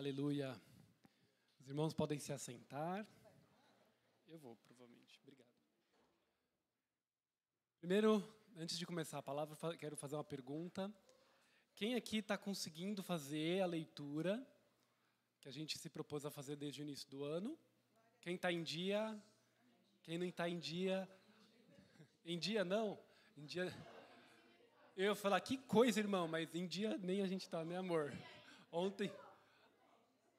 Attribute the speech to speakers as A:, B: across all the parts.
A: Aleluia. Os irmãos podem se assentar. Eu vou, provavelmente. Obrigado. Primeiro, antes de começar a palavra, quero fazer uma pergunta. Quem aqui está conseguindo fazer a leitura que a gente se propôs a fazer desde o início do ano? Quem está em dia? Quem não está em dia? Em dia não? Em dia... Eu ia falar, que coisa, irmão, mas em dia nem a gente está, né, amor? Ontem...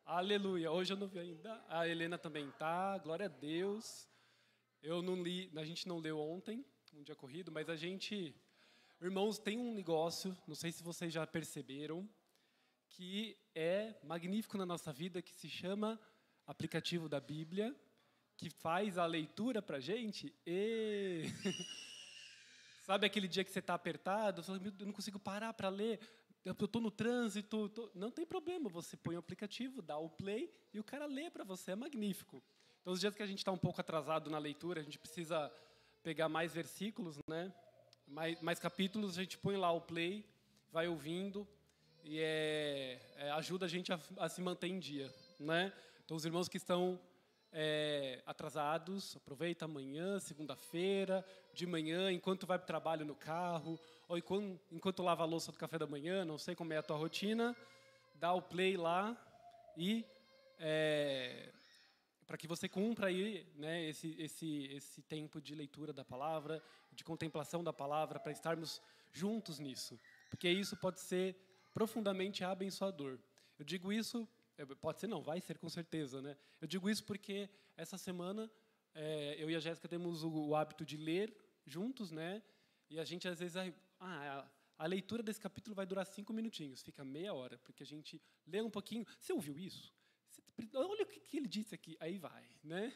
A: Aleluia. Hoje eu não vi ainda. A Helena também está. Glória a Deus. Eu não li, a gente não leu ontem, um dia corrido, mas a gente... Irmãos, tem um negócio, não sei se vocês já perceberam, que é magnífico na nossa vida, que se chama aplicativo da Bíblia, que faz a leitura para a gente. E... Sabe aquele dia que você está apertado, você fala, eu não consigo parar para ler, eu estou no trânsito, não tem problema, você põe o aplicativo, dá o play e o cara lê para você, é magnífico. Então, os dias que a gente está um pouco atrasado na leitura, a gente precisa pegar mais versículos, né? mais capítulos, a gente põe lá o play, vai ouvindo e ajuda a gente a se manter em dia, né? Então, os irmãos que estão atrasados, aproveita amanhã, segunda-feira, de manhã, enquanto vai para o trabalho no carro, ou enquanto lava a louça do café da manhã, não sei como é a tua rotina, dá o play lá e para que você cumpra aí, né, esse tempo de leitura da palavra, de contemplação da palavra, para estarmos juntos nisso, porque isso pode ser profundamente abençoador. Eu digo isso, pode ser não, vai ser com certeza, né? Eu digo isso porque essa semana eu e a Jéssica temos o hábito de ler juntos, né? E a gente às vezes a leitura desse capítulo vai durar 5 minutinhos, fica meia hora, porque a gente lê um pouquinho. Você ouviu isso? Olha o que ele disse aqui. Aí vai, né?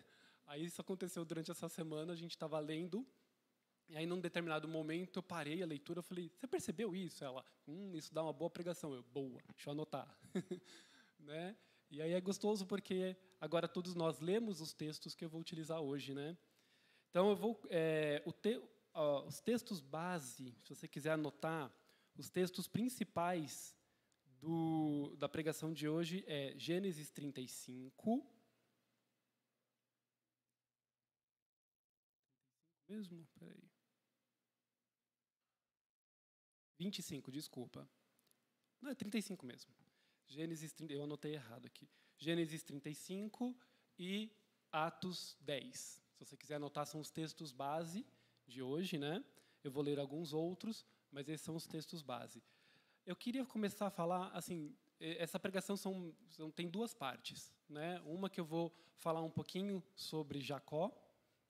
A: Aí isso aconteceu durante essa semana, a gente estava lendo, e aí num determinado momento eu parei a leitura, eu falei, você percebeu isso? Ela, isso dá uma boa pregação. Eu, boa, deixa eu anotar. Né? E aí é gostoso porque agora todos nós lemos os textos que eu vou utilizar hoje, né? Então eu vou os textos base, se você quiser anotar, os textos principais da pregação de hoje é Gênesis 35. Mesmo? Peraí. 25, desculpa. Não, é 35 mesmo. Gênesis 30, eu anotei errado aqui. Gênesis 35 e Atos 10. Se você quiser anotar, são os textos base de hoje, né? Eu vou ler alguns outros, mas esses são os textos base. Eu queria começar a falar, assim, essa pregação tem duas partes, né? Uma que eu vou falar um pouquinho sobre Jacó,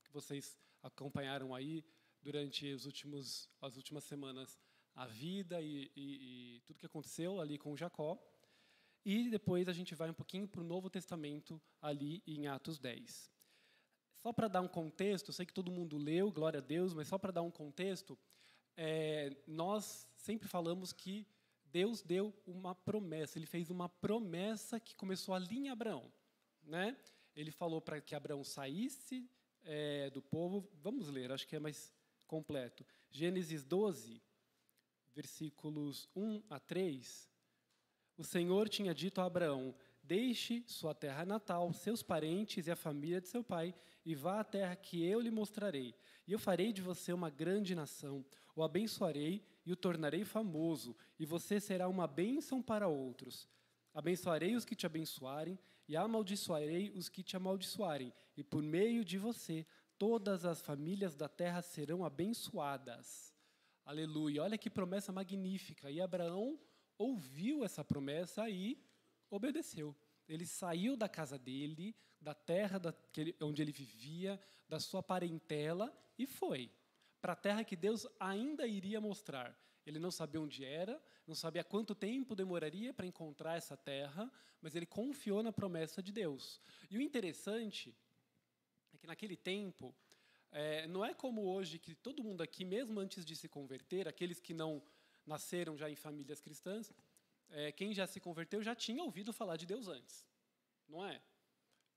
A: que vocês acompanharam aí durante as últimas semanas, a vida e tudo que aconteceu ali com Jacó. E depois a gente vai um pouquinho para o Novo Testamento, ali em Atos 10. Só para dar um contexto, eu sei que todo mundo leu, glória a Deus, mas só para dar um contexto, nós sempre falamos que Deus deu uma promessa, Ele fez uma promessa que começou ali em Abraão. Né? Ele falou para que Abraão saísse do povo, vamos ler, acho que é mais completo. Gênesis 12, versículos 1 a 3, o Senhor tinha dito a Abraão, deixe sua terra natal, seus parentes e a família de seu pai, e vá à terra que eu lhe mostrarei. E eu farei de você uma grande nação, o abençoarei e o tornarei famoso, e você será uma bênção para outros. Abençoarei os que te abençoarem, e amaldiçoarei os que te amaldiçoarem, e por meio de você, todas as famílias da terra serão abençoadas. Aleluia, olha que promessa magnífica. E Abraão ouviu essa promessa e obedeceu. Ele saiu da casa dele, da terra onde ele vivia, da sua parentela, e foi para a terra que Deus ainda iria mostrar. Ele não sabia onde era, não sabia quanto tempo demoraria para encontrar essa terra, mas ele confiou na promessa de Deus. E o interessante é que naquele tempo, não é como hoje, que todo mundo aqui, mesmo antes de se converter, aqueles que não nasceram já em famílias cristãs, quem já se converteu já tinha ouvido falar de Deus antes, não é?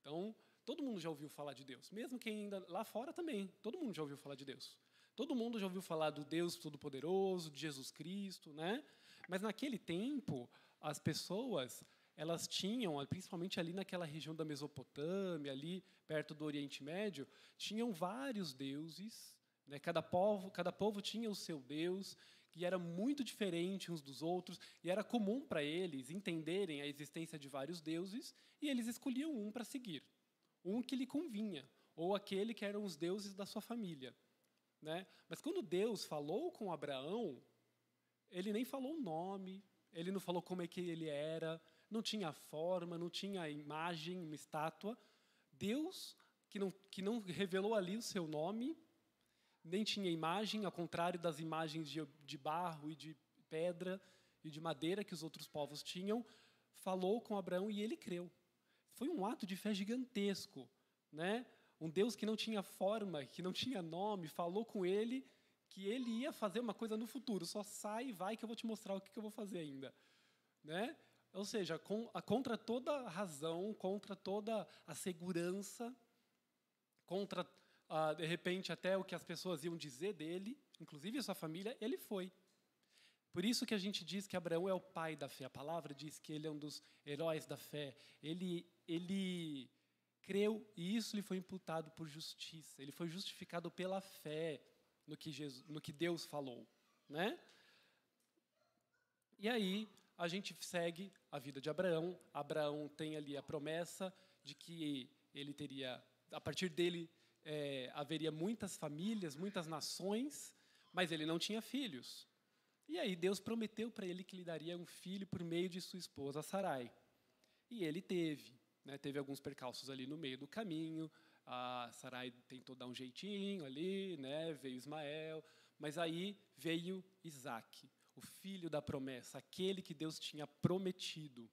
A: Então, todo mundo já ouviu falar de Deus, mesmo quem ainda lá fora também, todo mundo já ouviu falar de Deus. Todo mundo já ouviu falar do Deus Todo-Poderoso, de Jesus Cristo, né? Mas naquele tempo, as pessoas elas tinham, principalmente ali naquela região da Mesopotâmia, ali perto do Oriente Médio, tinham vários deuses, né? Cada povo tinha o seu deus, que era muito diferente uns dos outros, e era comum para eles entenderem a existência de vários deuses, e eles escolhiam um para seguir, um que lhe convinha, ou aquele que eram os deuses da sua família, né? Mas quando Deus falou com Abraão, ele nem falou o nome, ele não falou como é que ele era, não tinha forma, não tinha imagem, uma estátua. Deus, que não revelou ali o seu nome, nem tinha imagem, ao contrário das imagens de barro e de pedra e de madeira que os outros povos tinham, falou com Abraão e ele creu. Foi um ato de fé gigantesco, né? Um Deus que não tinha forma, que não tinha nome, falou com ele que ele ia fazer uma coisa no futuro. Só sai e vai que eu vou te mostrar o que eu vou fazer ainda, né? Ou seja, contra toda a razão, contra toda a segurança, contra, de repente, até o que as pessoas iam dizer dele, inclusive a sua família, ele foi. Por isso que a gente diz que Abraão é o pai da fé. A palavra diz que ele é um dos heróis da fé. Ele creu e isso lhe foi imputado por justiça. Ele foi justificado pela fé no que Deus falou, né? E aí a gente segue a vida de Abraão. Abraão tem ali a promessa de que ele teria, a partir dele, haveria muitas famílias, muitas nações, mas ele não tinha filhos. E aí Deus prometeu para ele que lhe daria um filho por meio de sua esposa Sarai. E ele teve, né? Teve alguns percalços ali no meio do caminho. A Sarai tentou dar um jeitinho ali, né? Veio Ismael, mas aí veio Isaque, o filho da promessa, aquele que Deus tinha prometido.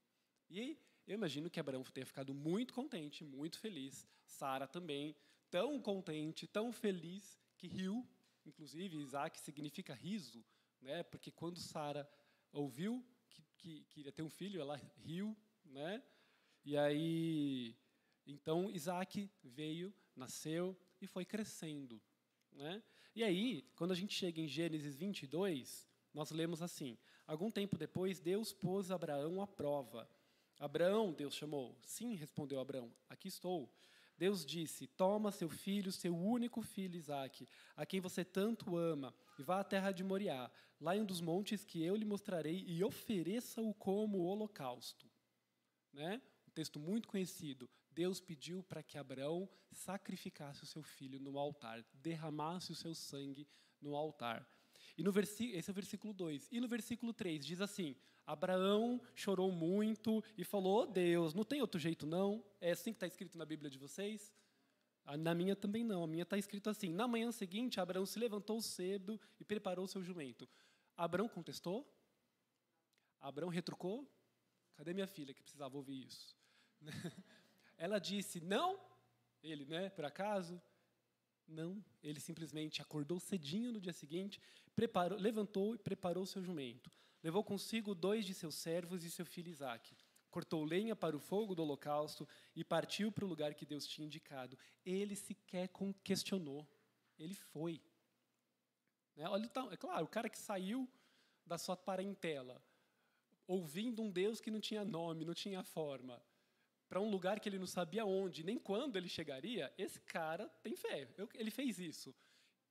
A: E eu imagino que Abraão tenha ficado muito contente, muito feliz. Sara também, tão contente, tão feliz, que riu. Inclusive, Isaque significa riso, né? Porque quando Sara ouviu que iria ter um filho, ela riu, né? E aí, então, Isaque veio, nasceu e foi crescendo, né? E aí, quando a gente chega em Gênesis 22, nós lemos assim: algum tempo depois, Deus pôs Abraão à prova. Abraão, Deus chamou. Sim, respondeu Abraão, aqui estou. Deus disse: toma seu filho, seu único filho Isaque, a quem você tanto ama, e vá à terra de Moriá, lá em um dos montes que eu lhe mostrarei, e ofereça-o como holocausto. Né? Um texto muito conhecido. Deus pediu para que Abraão sacrificasse o seu filho no altar, derramasse o seu sangue no altar. E esse é o versículo 2. E no versículo 3 diz assim: Abraão chorou muito e falou: oh, Deus, não tem outro jeito não? É assim que está escrito na Bíblia de vocês? Na minha também não. A minha está escrito assim: na manhã seguinte, Abraão se levantou cedo e preparou o seu jumento. Abraão contestou? Abraão retrucou? Cadê minha filha que precisava ouvir isso? Ela disse: não? Ele, né, por acaso? Não, ele simplesmente acordou cedinho no dia seguinte, levantou e preparou seu jumento. Levou consigo 2 de seus servos e seu filho Isaque. Cortou lenha para o fogo do holocausto e partiu para o lugar que Deus tinha indicado. Ele sequer questionou. Ele foi. Né? Olha, é claro, o cara que saiu da sua parentela, ouvindo um Deus que não tinha nome, não tinha forma, para um lugar que ele não sabia onde, nem quando ele chegaria, esse cara tem fé. Ele fez isso.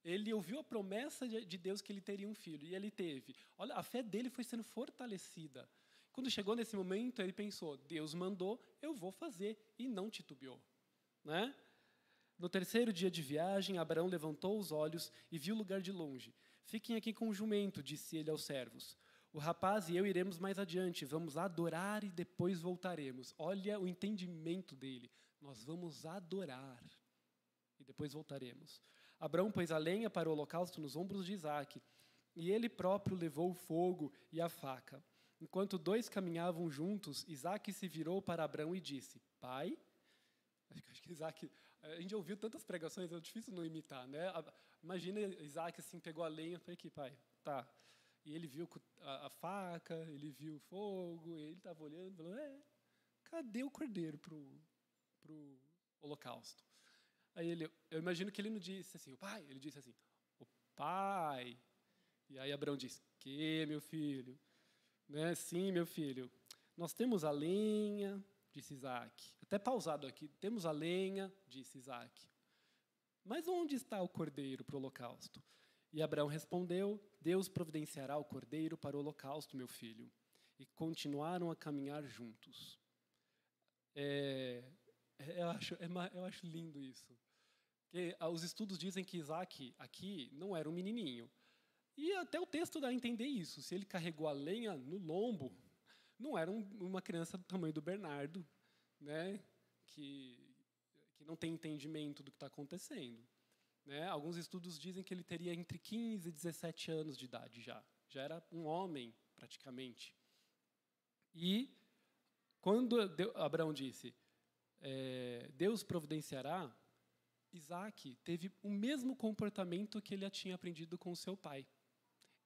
A: Ele ouviu a promessa de Deus que ele teria um filho, e ele teve. Olha, a fé dele foi sendo fortalecida. Quando chegou nesse momento, ele pensou: Deus mandou, eu vou fazer, e não titubeou. Né? No 3º dia de viagem, Abraão levantou os olhos e viu o lugar de longe. Fiquem aqui com o jumento, disse ele aos servos. O rapaz e eu iremos mais adiante, vamos adorar e depois voltaremos. Olha o entendimento dele. Nós vamos adorar e depois voltaremos. Abraão pôs a lenha para o holocausto nos ombros de Isaque, e ele próprio levou o fogo e a faca. Enquanto 2 caminhavam juntos, Isaque se virou para Abraão e disse: Pai? Acho que Isaque, a gente ouviu tantas pregações, é difícil não imitar, né? Imagina Isaque assim, pegou a lenha, falei aqui, pai, tá. E ele viu a faca, ele viu o fogo, ele estava olhando, falou: cadê o cordeiro pro holocausto? Aí eu imagino que ele não disse assim: o pai, ele disse assim: o pai. E aí Abraão disse: que, meu filho? Né? Sim, meu filho. Nós temos a lenha, disse Isaac. Até pausado aqui. Temos a lenha, disse Isaac. Mas onde está o cordeiro para o holocausto? E Abraão respondeu: Deus providenciará o cordeiro para o holocausto, meu filho. E continuaram a caminhar juntos. Eu acho lindo isso. Porque os estudos dizem que Isaac aqui não era um menininho. E até o texto dá a entender isso. Se ele carregou a lenha no lombo, não era uma criança do tamanho do Bernardo, né, que não tem entendimento do que está acontecendo. Né? Alguns estudos dizem que ele teria entre 15 e 17 anos de idade já. Já era um homem, praticamente. E quando Abraão disse, Deus providenciará, Isaac teve o mesmo comportamento que ele tinha aprendido com o seu pai.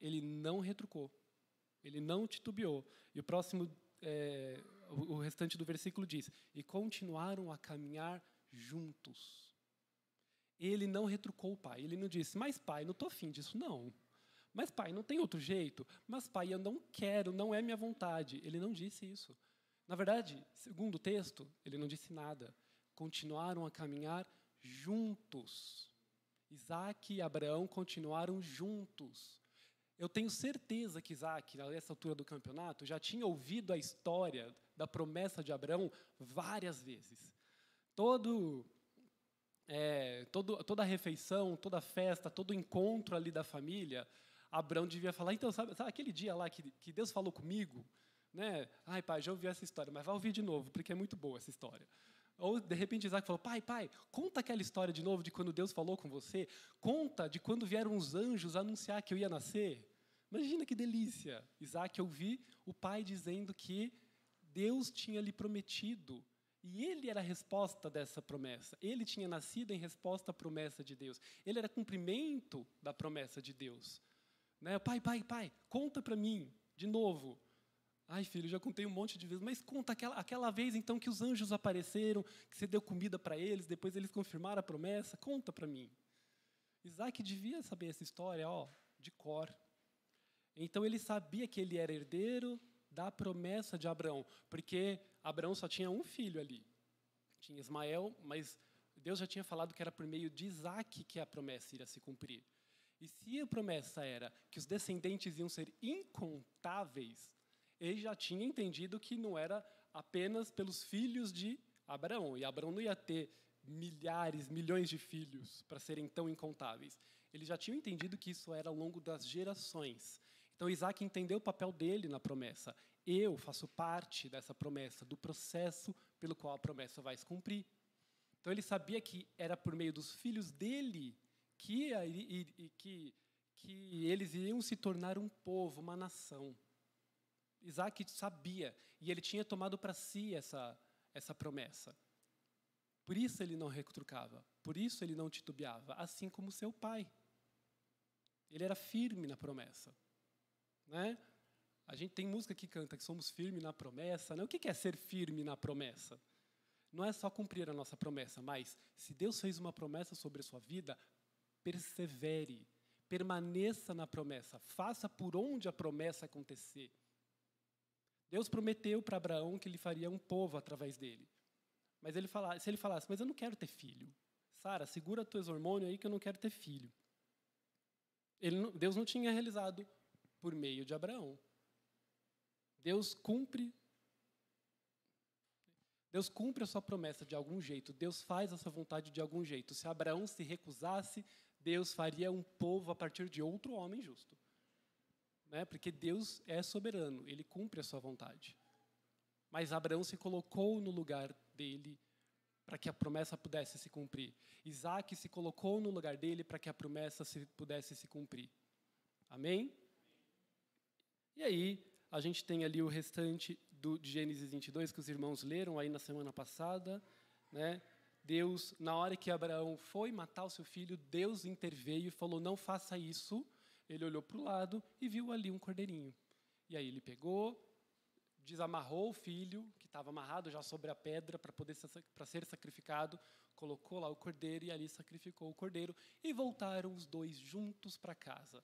A: Ele não retrucou, ele não titubeou. E o restante do versículo diz: e continuaram a caminhar juntos. Ele não retrucou o pai, ele não disse: mas pai, não estou afim disso não. Mas pai, não tem outro jeito. Mas pai, eu não quero, não é minha vontade. Ele não disse isso. Na verdade, segundo o texto, ele não disse nada. Continuaram a caminhar juntos. Isaac e Abraão continuaram juntos. Eu tenho certeza que Isaac, nessa altura do campeonato, já tinha ouvido a história da promessa de Abraão várias vezes. Toda a refeição, toda a festa, todo o encontro ali da família, Abraão devia falar: então, sabe aquele dia lá que Deus falou comigo? Né? Ai, pai, já ouvi essa história, mas vai ouvir de novo, porque é muito boa essa história. Ou, de repente, Isaac falou: pai, conta aquela história de novo de quando Deus falou com você. Conta de quando vieram os anjos anunciar que eu ia nascer. Imagina que delícia. Isaac ouvir o pai dizendo que Deus tinha lhe prometido. E ele era a resposta dessa promessa. Ele tinha nascido em resposta à promessa de Deus. Ele era cumprimento da promessa de Deus. Né? Pai, conta para mim, de novo. Ai, filho, já contei um monte de vezes, mas conta aquela vez, então, que os anjos apareceram, que você deu comida para eles, depois eles confirmaram a promessa. Conta para mim. Isaac devia saber essa história, de cor. Então, ele sabia que ele era herdeiro da promessa de Abraão, porque Abraão só tinha um filho ali. Tinha Ismael, mas Deus já tinha falado que era por meio de Isaac que a promessa iria se cumprir. E se a promessa era que os descendentes iam ser incontáveis, ele já tinha entendido que não era apenas pelos filhos de Abraão. E Abraão não ia ter milhares, milhões de filhos para serem tão incontáveis. Ele já tinha entendido que isso era ao longo das gerações. Então, Isaac entendeu o papel dele na promessa. Eu faço parte dessa promessa, do processo pelo qual a promessa vai se cumprir. Então, ele sabia que era por meio dos filhos dele que eles iriam se tornar um povo, uma nação. Isaac sabia, e ele tinha tomado para si essa promessa. Por isso ele não retrucava, por isso ele não titubeava, assim como seu pai. Ele era firme na promessa. Né? A gente tem música que canta que somos firmes na promessa. Né? O que é ser firme na promessa? Não é só cumprir a nossa promessa, mas se Deus fez uma promessa sobre a sua vida, persevere, permaneça na promessa, faça por onde a promessa acontecer. Deus prometeu para Abraão que ele faria um povo através dele. Mas se ele falasse: mas eu não quero ter filho. Sara, segura teus hormônios aí que eu não quero ter filho. Deus não tinha realizado por meio de Abraão. Deus cumpre a sua promessa de algum jeito. Deus faz a sua vontade de algum jeito. Se Abraão se recusasse, Deus faria um povo a partir de outro homem justo. Né? Porque Deus é soberano, Ele cumpre a sua vontade. Mas Abraão se colocou no lugar dele para que a promessa pudesse se cumprir. Isaac se colocou no lugar dele para que a promessa pudesse se cumprir. Amém? E aí, a gente tem ali o restante de Gênesis 22, que os irmãos leram aí na semana passada. Né? Deus, na hora que Abraão foi matar o seu filho, Deus interveio e falou: não faça isso. Ele olhou para o lado e viu ali um cordeirinho. E aí ele pegou, desamarrou o filho, que estava amarrado já sobre a pedra para ser sacrificado, colocou lá o cordeiro e ali sacrificou o cordeiro. E voltaram os dois juntos para casa,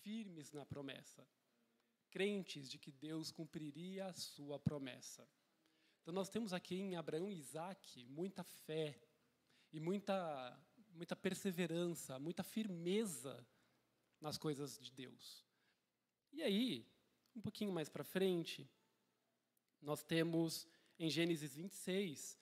A: firmes na promessa. crentes de que Deus cumpriria a sua promessa. Então, nós temos aqui em Abraão e Isaac muita fé e muita perseverança, muita firmeza nas coisas de Deus. E aí, um pouquinho mais para frente, nós temos em Gênesis 26,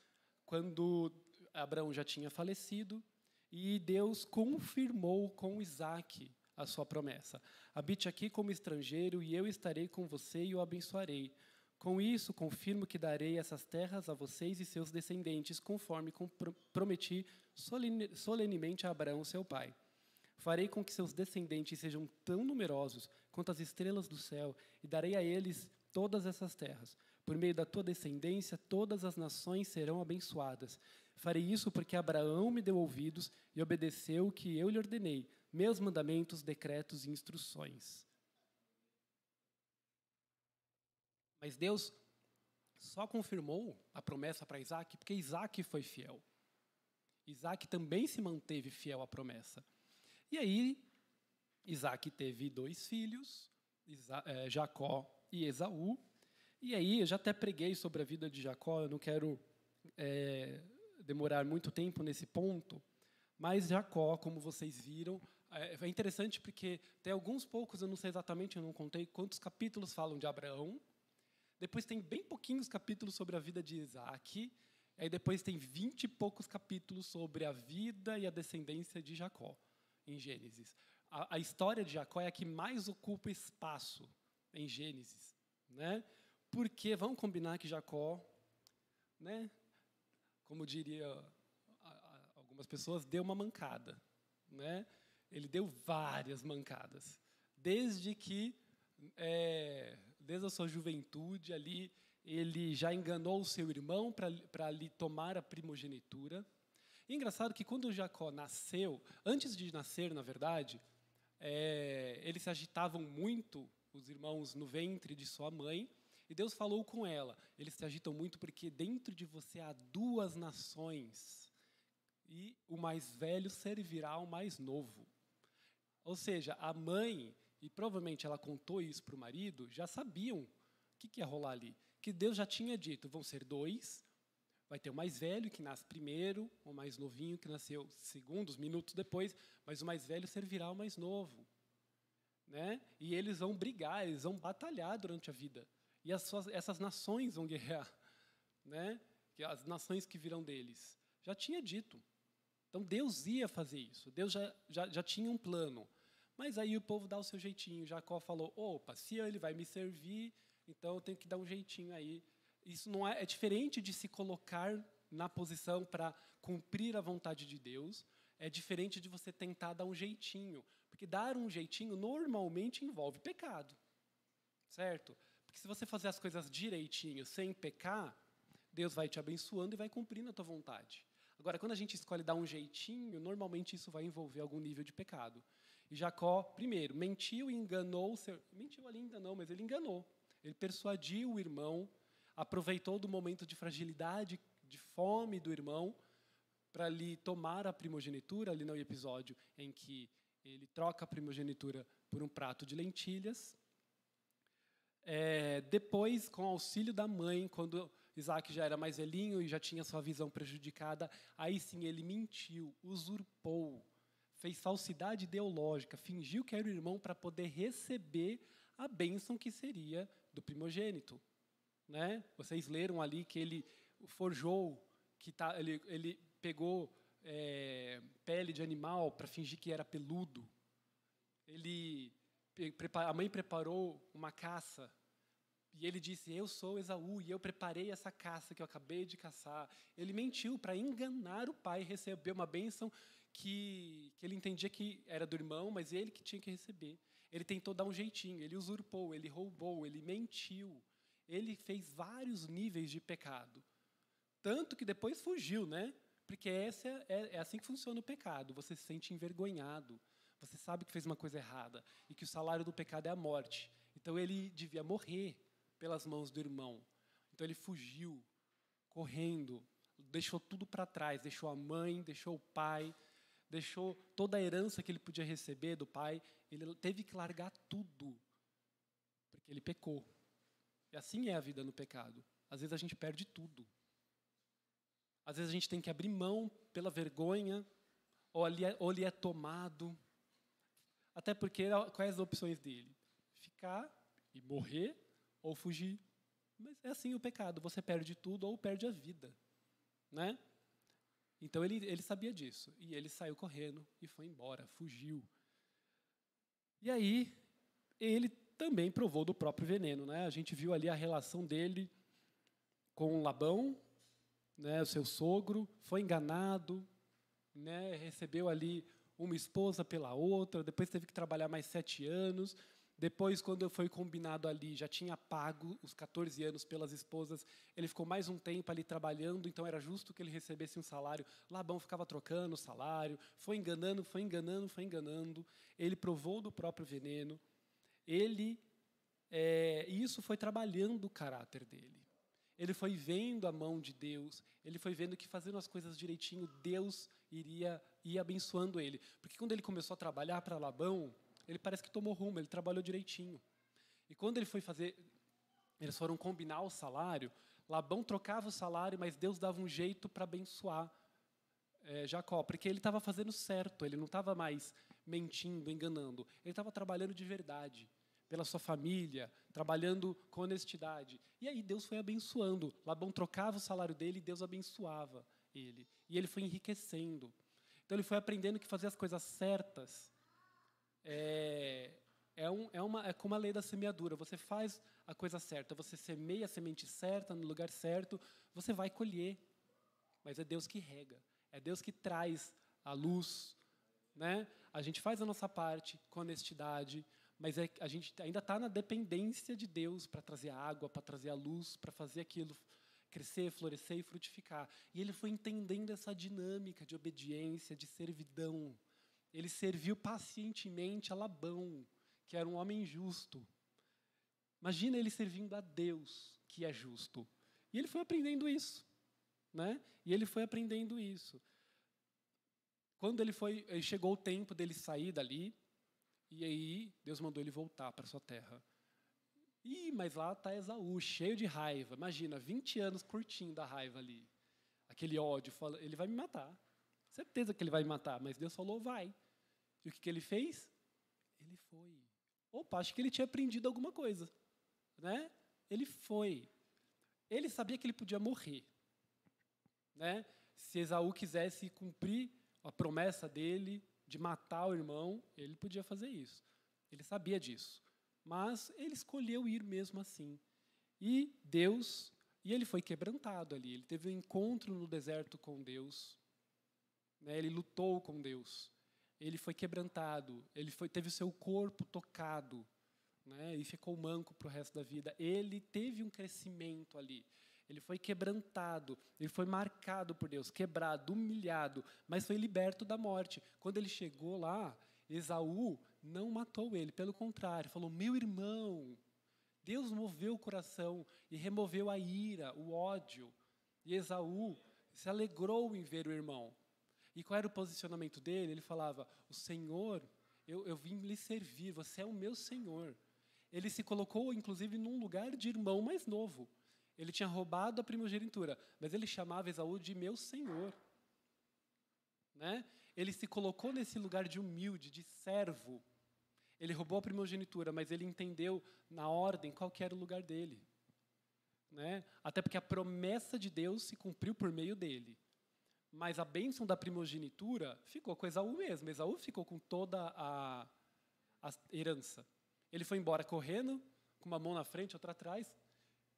A: quando Abraão já tinha falecido, e Deus confirmou com Isaac a sua promessa. Habite aqui como estrangeiro, e eu estarei com você e o abençoarei. Com isso, confirmo que darei essas terras a vocês e seus descendentes, conforme prometi solenemente a Abraão, seu pai. Farei com que seus descendentes sejam tão numerosos quanto as estrelas do céu, e darei a eles todas essas terras. Por meio da tua descendência, todas as nações serão abençoadas. Farei isso porque Abraão me deu ouvidos e obedeceu o que eu lhe ordenei, meus mandamentos, decretos e instruções. Mas Deus só confirmou a promessa para Isaac porque Isaac foi fiel. Isaac também se manteve fiel à promessa. E aí, Isaac teve 2 filhos, Jacó e Esaú. E aí, eu já até preguei sobre a vida de Jacó, eu não quero demorar muito tempo nesse ponto, mas Jacó, como vocês viram, é interessante porque tem alguns poucos, eu não sei exatamente, eu não contei quantos capítulos falam de Abraão, depois tem bem pouquinhos capítulos sobre a vida de Isaac, aí depois tem 20 e poucos capítulos sobre a vida e a descendência de Jacó, em Gênesis. A história de Jacó é a que mais ocupa espaço em Gênesis, né? Porque vamos combinar que Jacó, né, como diria algumas pessoas, deu uma mancada, né? Ele deu várias mancadas, desde a sua juventude ali, ele já enganou o seu irmão para lhe tomar a primogenitura. E engraçado que quando Jacó nasceu, antes de nascer, na verdade, eles se agitavam muito, os irmãos, no ventre de sua mãe, e Deus falou com ela, eles se agitam muito porque dentro de você há 2 nações, e o mais velho servirá ao mais novo. Ou seja, a mãe, e provavelmente ela contou isso para o marido, já sabiam o que ia rolar ali. Que Deus já tinha dito, vão ser 2, vai ter o mais velho, que nasce primeiro, o mais novinho, que nasceu segundos, minutos depois, mas o mais velho servirá ao mais novo. Né? E eles vão brigar, eles vão batalhar durante a vida. E essas nações vão guerrear, né? As nações que virão deles. Já tinha dito. Então, Deus ia fazer isso. Deus já tinha um plano. Mas aí o povo dá o seu jeitinho. Jacó falou, opa, se ele vai me servir, então eu tenho que dar um jeitinho aí. Isso não é diferente de se colocar na posição para cumprir a vontade de Deus. É diferente de você tentar dar um jeitinho. Porque dar um jeitinho normalmente envolve pecado. Certo? Porque se você fazer as coisas direitinho, sem pecar, Deus vai te abençoando e vai cumprindo a tua vontade. Agora, quando a gente escolhe dar um jeitinho, normalmente isso vai envolver algum nível de pecado. E Jacó, primeiro, mentiu e enganou. Mentiu ali ainda não, mas ele enganou. Ele persuadiu o irmão, aproveitou do momento de fragilidade, de fome do irmão, para lhe tomar a primogenitura, ali no episódio em que ele troca a primogenitura por um prato de lentilhas. Depois, com o auxílio da mãe, quando Isaac já era mais velhinho e já tinha sua visão prejudicada, aí sim ele mentiu, usurpou, fez falsidade ideológica, fingiu que era o irmão para poder receber a bênção que seria do primogênito. Né? Vocês leram ali que ele forjou, ele pegou pele de animal para fingir que era peludo. A mãe preparou uma caça e ele disse, eu sou Esaú e eu preparei essa caça que eu acabei de caçar. Ele mentiu para enganar o pai e receber uma bênção que ele entendia que era do irmão, mas ele que tinha que receber. Ele tentou dar um jeitinho, ele usurpou, ele roubou, ele mentiu. Ele fez vários níveis de pecado. Tanto que depois fugiu, né? Porque é assim que funciona o pecado. Você se sente envergonhado. Você sabe que fez uma coisa errada e que o salário do pecado é a morte. Então, ele devia morrer pelas mãos do irmão. Então, ele fugiu, correndo, deixou tudo para trás, deixou a mãe, deixou o pai, deixou toda a herança que ele podia receber do pai. Ele teve que largar tudo, porque ele pecou. E assim é a vida no pecado. Às vezes a gente perde tudo. Às vezes a gente tem que abrir mão pela vergonha, ou ele é tomado. Até porque, quais as opções dele? Ficar e morrer, ou fugir. Mas é assim o pecado, você perde tudo ou perde a vida. Né? Então ele sabia disso, e ele saiu correndo e foi embora, fugiu. E aí, ele também provou do próprio veneno. Né? A gente viu ali a relação dele com Labão, né, o seu sogro, foi enganado, né, recebeu ali uma esposa pela outra, depois teve que trabalhar mais 7 anos, depois, quando foi combinado ali, já tinha pago os 14 anos pelas esposas, ele ficou mais um tempo ali trabalhando, então era justo que ele recebesse um salário. Labão ficava trocando o salário, foi enganando, foi enganando, foi enganando, ele provou do próprio veneno, e isso foi trabalhando o caráter dele. Ele foi vendo a mão de Deus, ele foi vendo que fazendo as coisas direitinho, Deus ia abençoando ele. Porque quando ele começou a trabalhar para Labão, ele parece que tomou rumo, ele trabalhou direitinho. E quando ele foi fazer, eles foram combinar o salário, Labão trocava o salário, mas Deus dava um jeito para abençoar Jacó, porque ele estava fazendo certo, ele não estava mais mentindo, enganando, ele estava trabalhando de verdade, pela sua família, trabalhando com honestidade. E aí Deus foi abençoando. Labão trocava o salário dele e Deus abençoava ele. E ele foi enriquecendo. Então ele foi aprendendo que fazer as coisas certas é como a lei da semeadura. Você faz a coisa certa, você semeia a semente certa, no lugar certo, você vai colher. Mas é Deus que rega, é Deus que traz a luz. Né? A gente faz a nossa parte com honestidade, mas a gente ainda está na dependência de Deus para trazer a água, para trazer a luz, para fazer aquilo crescer, florescer e frutificar. E ele foi entendendo essa dinâmica de obediência, de servidão. Ele serviu pacientemente a Labão, que era um homem justo. Imagina ele servindo a Deus, que é justo. E ele foi aprendendo isso. Né? E ele foi aprendendo isso. Quando chegou o tempo dele sair dali, e aí Deus mandou ele voltar para sua terra. Mas lá está Esaú, cheio de raiva. Imagina, 20 anos curtindo a raiva ali. Aquele ódio, ele vai me matar. Certeza que ele vai me matar, mas Deus falou, vai. E o que ele fez? Ele foi. Opa, acho que ele tinha aprendido alguma coisa. Né? Ele foi. Ele sabia que ele podia morrer. Né? Se Esaú quisesse cumprir a promessa dele de matar o irmão, ele podia fazer isso. Ele sabia disso. Mas ele escolheu ir mesmo assim. E ele foi quebrantado ali. Ele teve um encontro no deserto com Deus. Né? Ele lutou com Deus. Ele foi quebrantado. Teve o seu corpo tocado. Né? E ficou manco para o resto da vida. Ele teve um crescimento ali. Ele foi quebrantado, ele foi marcado por Deus, quebrado, humilhado, mas foi liberto da morte. Quando ele chegou lá, Esaú não matou ele, pelo contrário, falou, meu irmão, Deus moveu o coração e removeu a ira, o ódio. E Esaú se alegrou em ver o irmão. E qual era o posicionamento dele? Ele falava, o Senhor, eu vim lhe servir, você é o meu Senhor. Ele se colocou, inclusive, num lugar de irmão mais novo. Ele tinha roubado a primogenitura, mas ele chamava Esaú de meu senhor. Né? Ele se colocou nesse lugar de humilde, de servo. Ele roubou a primogenitura, mas ele entendeu na ordem qual que era o lugar dele. Né? Até porque a promessa de Deus se cumpriu por meio dele. Mas a bênção da primogenitura ficou com Esaú mesmo. Esaú ficou com toda a herança. Ele foi embora correndo, com uma mão na frente, outra atrás,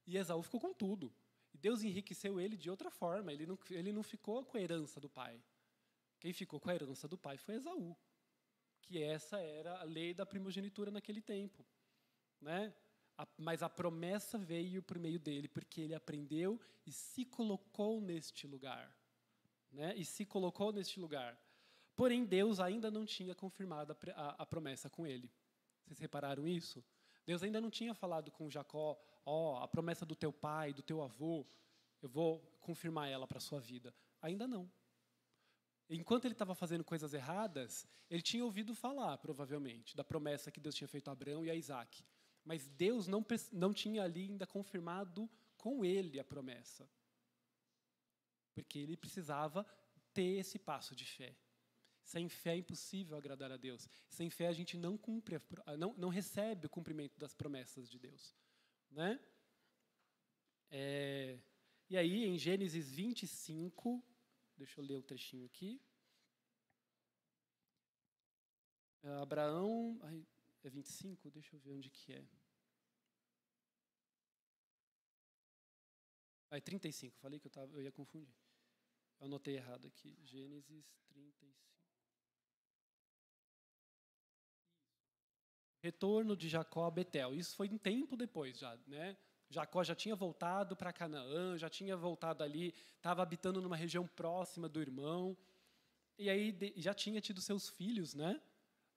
A: e Esaú ficou com tudo. E Deus enriqueceu ele de outra forma. Ele não ficou com a herança do pai. Quem ficou com a herança do pai foi Esaú. Que essa era a lei da primogenitura naquele tempo. Né? Mas a promessa veio por meio dele, porque ele aprendeu e se colocou neste lugar. Né? E se colocou neste lugar. Porém, Deus ainda não tinha confirmado a promessa com ele. Vocês repararam isso? Deus ainda não tinha falado com Jacó, a promessa do teu pai, do teu avô, eu vou confirmar ela para a sua vida. Ainda não. Enquanto ele estava fazendo coisas erradas, ele tinha ouvido falar, provavelmente, da promessa que Deus tinha feito a Abraão e a Isaac. Mas Deus não tinha ali ainda confirmado com ele a promessa. Porque ele precisava ter esse passo de fé. Sem fé é impossível agradar a Deus. Sem fé a gente não recebe o cumprimento das promessas de Deus. Né? E aí, em Gênesis 25, deixa eu ler o trechinho aqui. Abraão, é 25? Deixa eu ver onde que é. É 35, falei que eu ia confundir. Eu anotei errado aqui. Gênesis 35. Retorno de Jacó a Betel. Isso foi um tempo depois já, né? Jacó já tinha voltado para Canaã, já tinha voltado ali, estava habitando numa região próxima do irmão. E aí já tinha tido seus filhos, né?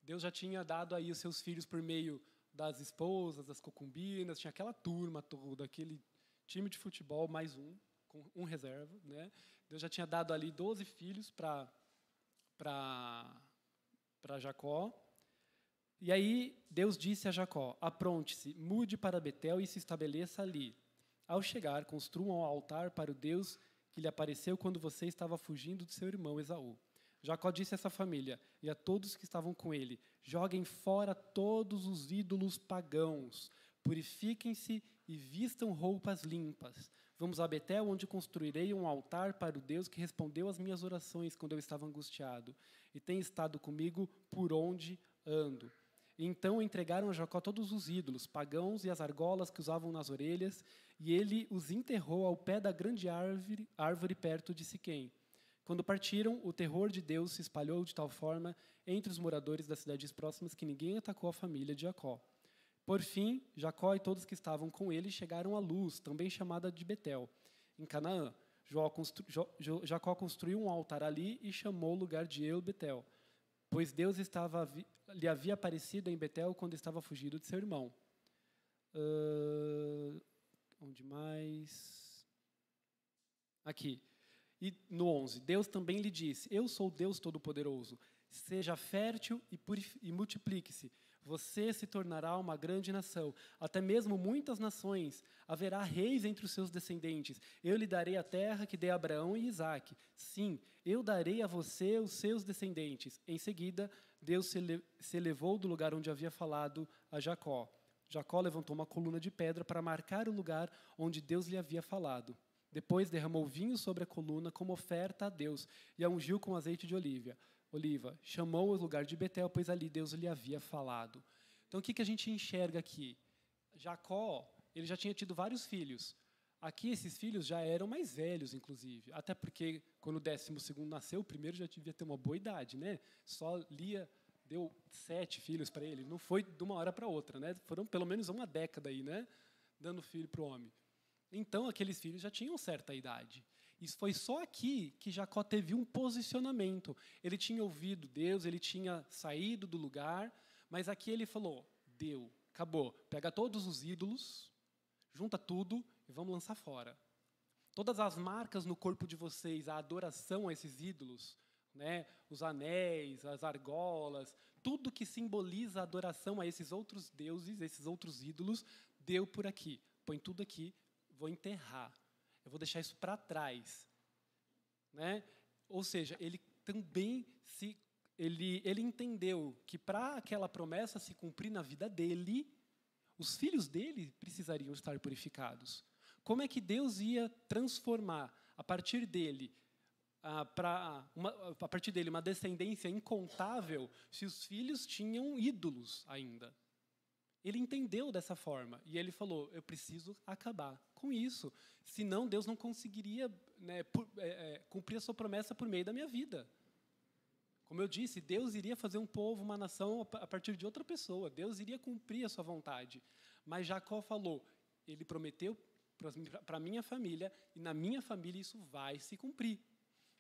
A: Deus já tinha dado aí os seus filhos por meio das esposas, das concubinas, tinha aquela turma toda, aquele time de futebol mais com um reserva, né? Deus já tinha dado ali 12 filhos para Jacó. E aí Deus disse a Jacó: apronte-se, mude para Betel e se estabeleça ali. Ao chegar, construam um altar para o Deus que lhe apareceu quando você estava fugindo de seu irmão Esaú. Jacó disse a essa família e a todos que estavam com ele: joguem fora todos os ídolos pagãos, purifiquem-se e vistam roupas limpas. Vamos a Betel, onde construirei um altar para o Deus que respondeu às minhas orações quando eu estava angustiado e tem estado comigo por onde ando. E então entregaram a Jacó todos os ídolos pagãos e as argolas que usavam nas orelhas, e ele os enterrou ao pé da grande árvore perto de Siquém. Quando partiram, o terror de Deus se espalhou de tal forma entre os moradores das cidades próximas que ninguém atacou a família de Jacó. Por fim, Jacó e todos que estavam com ele chegaram à Luz, também chamada de Betel, em Canaã. Jacó construiu um altar ali e chamou o lugar de El-Betel, pois Deus lhe havia aparecido em Betel quando estava fugido de seu irmão. Onde mais? Aqui. E no 11, Deus também lhe disse: eu sou Deus Todo-Poderoso, seja fértil e multiplique-se. Você se tornará uma grande nação, até mesmo muitas nações. Haverá reis entre os seus descendentes. Eu lhe darei a terra que dei a Abraão e Isaque. Sim, eu darei a você os seus descendentes. Em seguida, Deus se elevou do lugar onde havia falado a Jacó. Jacó levantou uma coluna de pedra para marcar o lugar onde Deus lhe havia falado. Depois derramou vinho sobre a coluna como oferta a Deus e a ungiu com azeite de oliva. Chamou o lugar de Betel, pois ali Deus lhe havia falado. Então, o que a gente enxerga aqui? Jacó, ele já tinha tido vários filhos. Aqui, esses filhos já eram mais velhos, inclusive. Até porque, quando o 12º nasceu, o primeiro já devia ter uma boa idade, né? Só Lia deu 7 filhos para ele. Não foi de uma hora para outra, né? Foram pelo menos uma década aí, né? Dando filho para o homem. Então, aqueles filhos já tinham certa idade. Isso foi só aqui que Jacó teve um posicionamento. Ele tinha ouvido Deus, ele tinha saído do lugar, mas aqui ele falou: deu, acabou. Pega todos os ídolos, junta tudo e vamos lançar fora. Todas as marcas no corpo de vocês, a adoração a esses ídolos, né, os anéis, as argolas, tudo que simboliza a adoração a esses outros deuses, esses outros ídolos, deu por aqui. Põe tudo aqui, vou enterrar. Eu vou deixar isso para trás, né? Ou seja, ele também ele entendeu que para aquela promessa se cumprir na vida dele, os filhos dele precisariam estar purificados. Como é que Deus ia transformar a partir dele uma descendência incontável se os filhos tinham ídolos ainda? Ele entendeu dessa forma e ele falou: eu preciso acabar com isso, senão Deus não conseguiria, né, cumprir a sua promessa por meio da minha vida. Como eu disse, Deus iria fazer um povo, uma nação a partir de outra pessoa. Deus iria cumprir a sua vontade. Mas Jacó falou: ele prometeu para a minha família e na minha família isso vai se cumprir.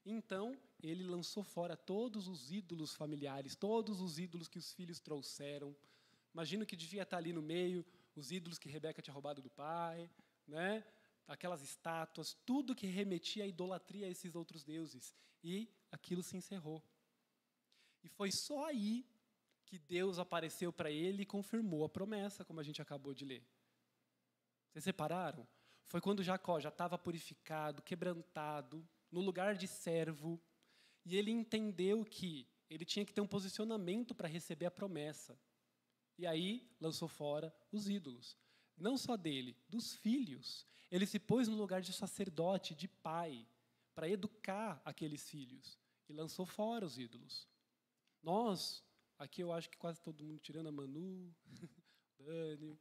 A: Então, ele lançou fora todos os ídolos familiares, todos os ídolos que os filhos trouxeram. Imagino que devia estar ali no meio os ídolos que Rebeca tinha roubado do pai, né? Aquelas estátuas, tudo que remetia à idolatria a esses outros deuses. E aquilo se encerrou. E foi só aí que Deus apareceu para ele e confirmou a promessa, como a gente acabou de ler. Vocês separaram? Foi quando Jacó já estava purificado, quebrantado, no lugar de servo, e ele entendeu que ele tinha que ter um posicionamento para receber a promessa. E aí lançou fora os ídolos. Não só dele, dos filhos. Ele se pôs no lugar de sacerdote, de pai, para educar aqueles filhos. E lançou fora os ídolos. Nós, aqui eu acho que quase todo mundo, tirando a Manu, Dani,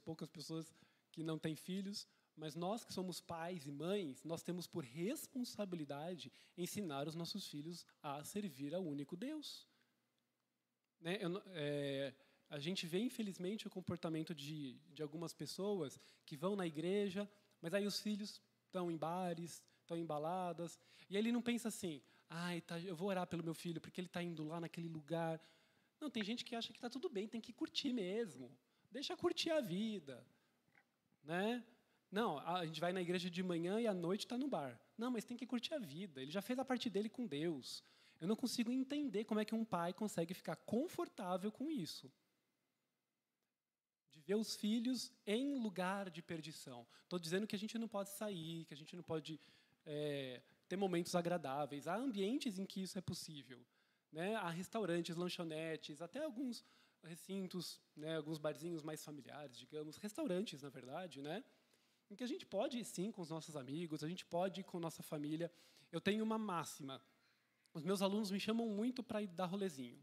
A: poucas pessoas que não têm filhos, mas nós que somos pais e mães, nós temos por responsabilidade ensinar os nossos filhos a servir ao único Deus. Né? A gente vê, infelizmente, o comportamento de algumas pessoas que vão na igreja, mas aí os filhos estão em bares, estão em baladas, e ele não pensa assim, eu vou orar pelo meu filho, porque ele está indo lá naquele lugar. Não, tem gente que acha que está tudo bem, tem que curtir mesmo. Deixa curtir a vida. Né? Não, a gente vai na igreja de manhã e à noite está no bar. Não, mas tem que curtir a vida. Ele já fez a parte dele com Deus. Eu não consigo entender como é que um pai consegue ficar confortável com isso. De ver os filhos em lugar de perdição. Estou dizendo que a gente não pode sair, que a gente não pode ter momentos agradáveis. Há ambientes em que isso é possível. Né? Há restaurantes, lanchonetes, até alguns recintos, né, alguns barzinhos mais familiares, digamos, restaurantes, na verdade, né, em que a gente pode ir, sim, com os nossos amigos, a gente pode ir com nossa família. Eu tenho uma máxima. Os meus alunos me chamam muito para ir dar rolezinho.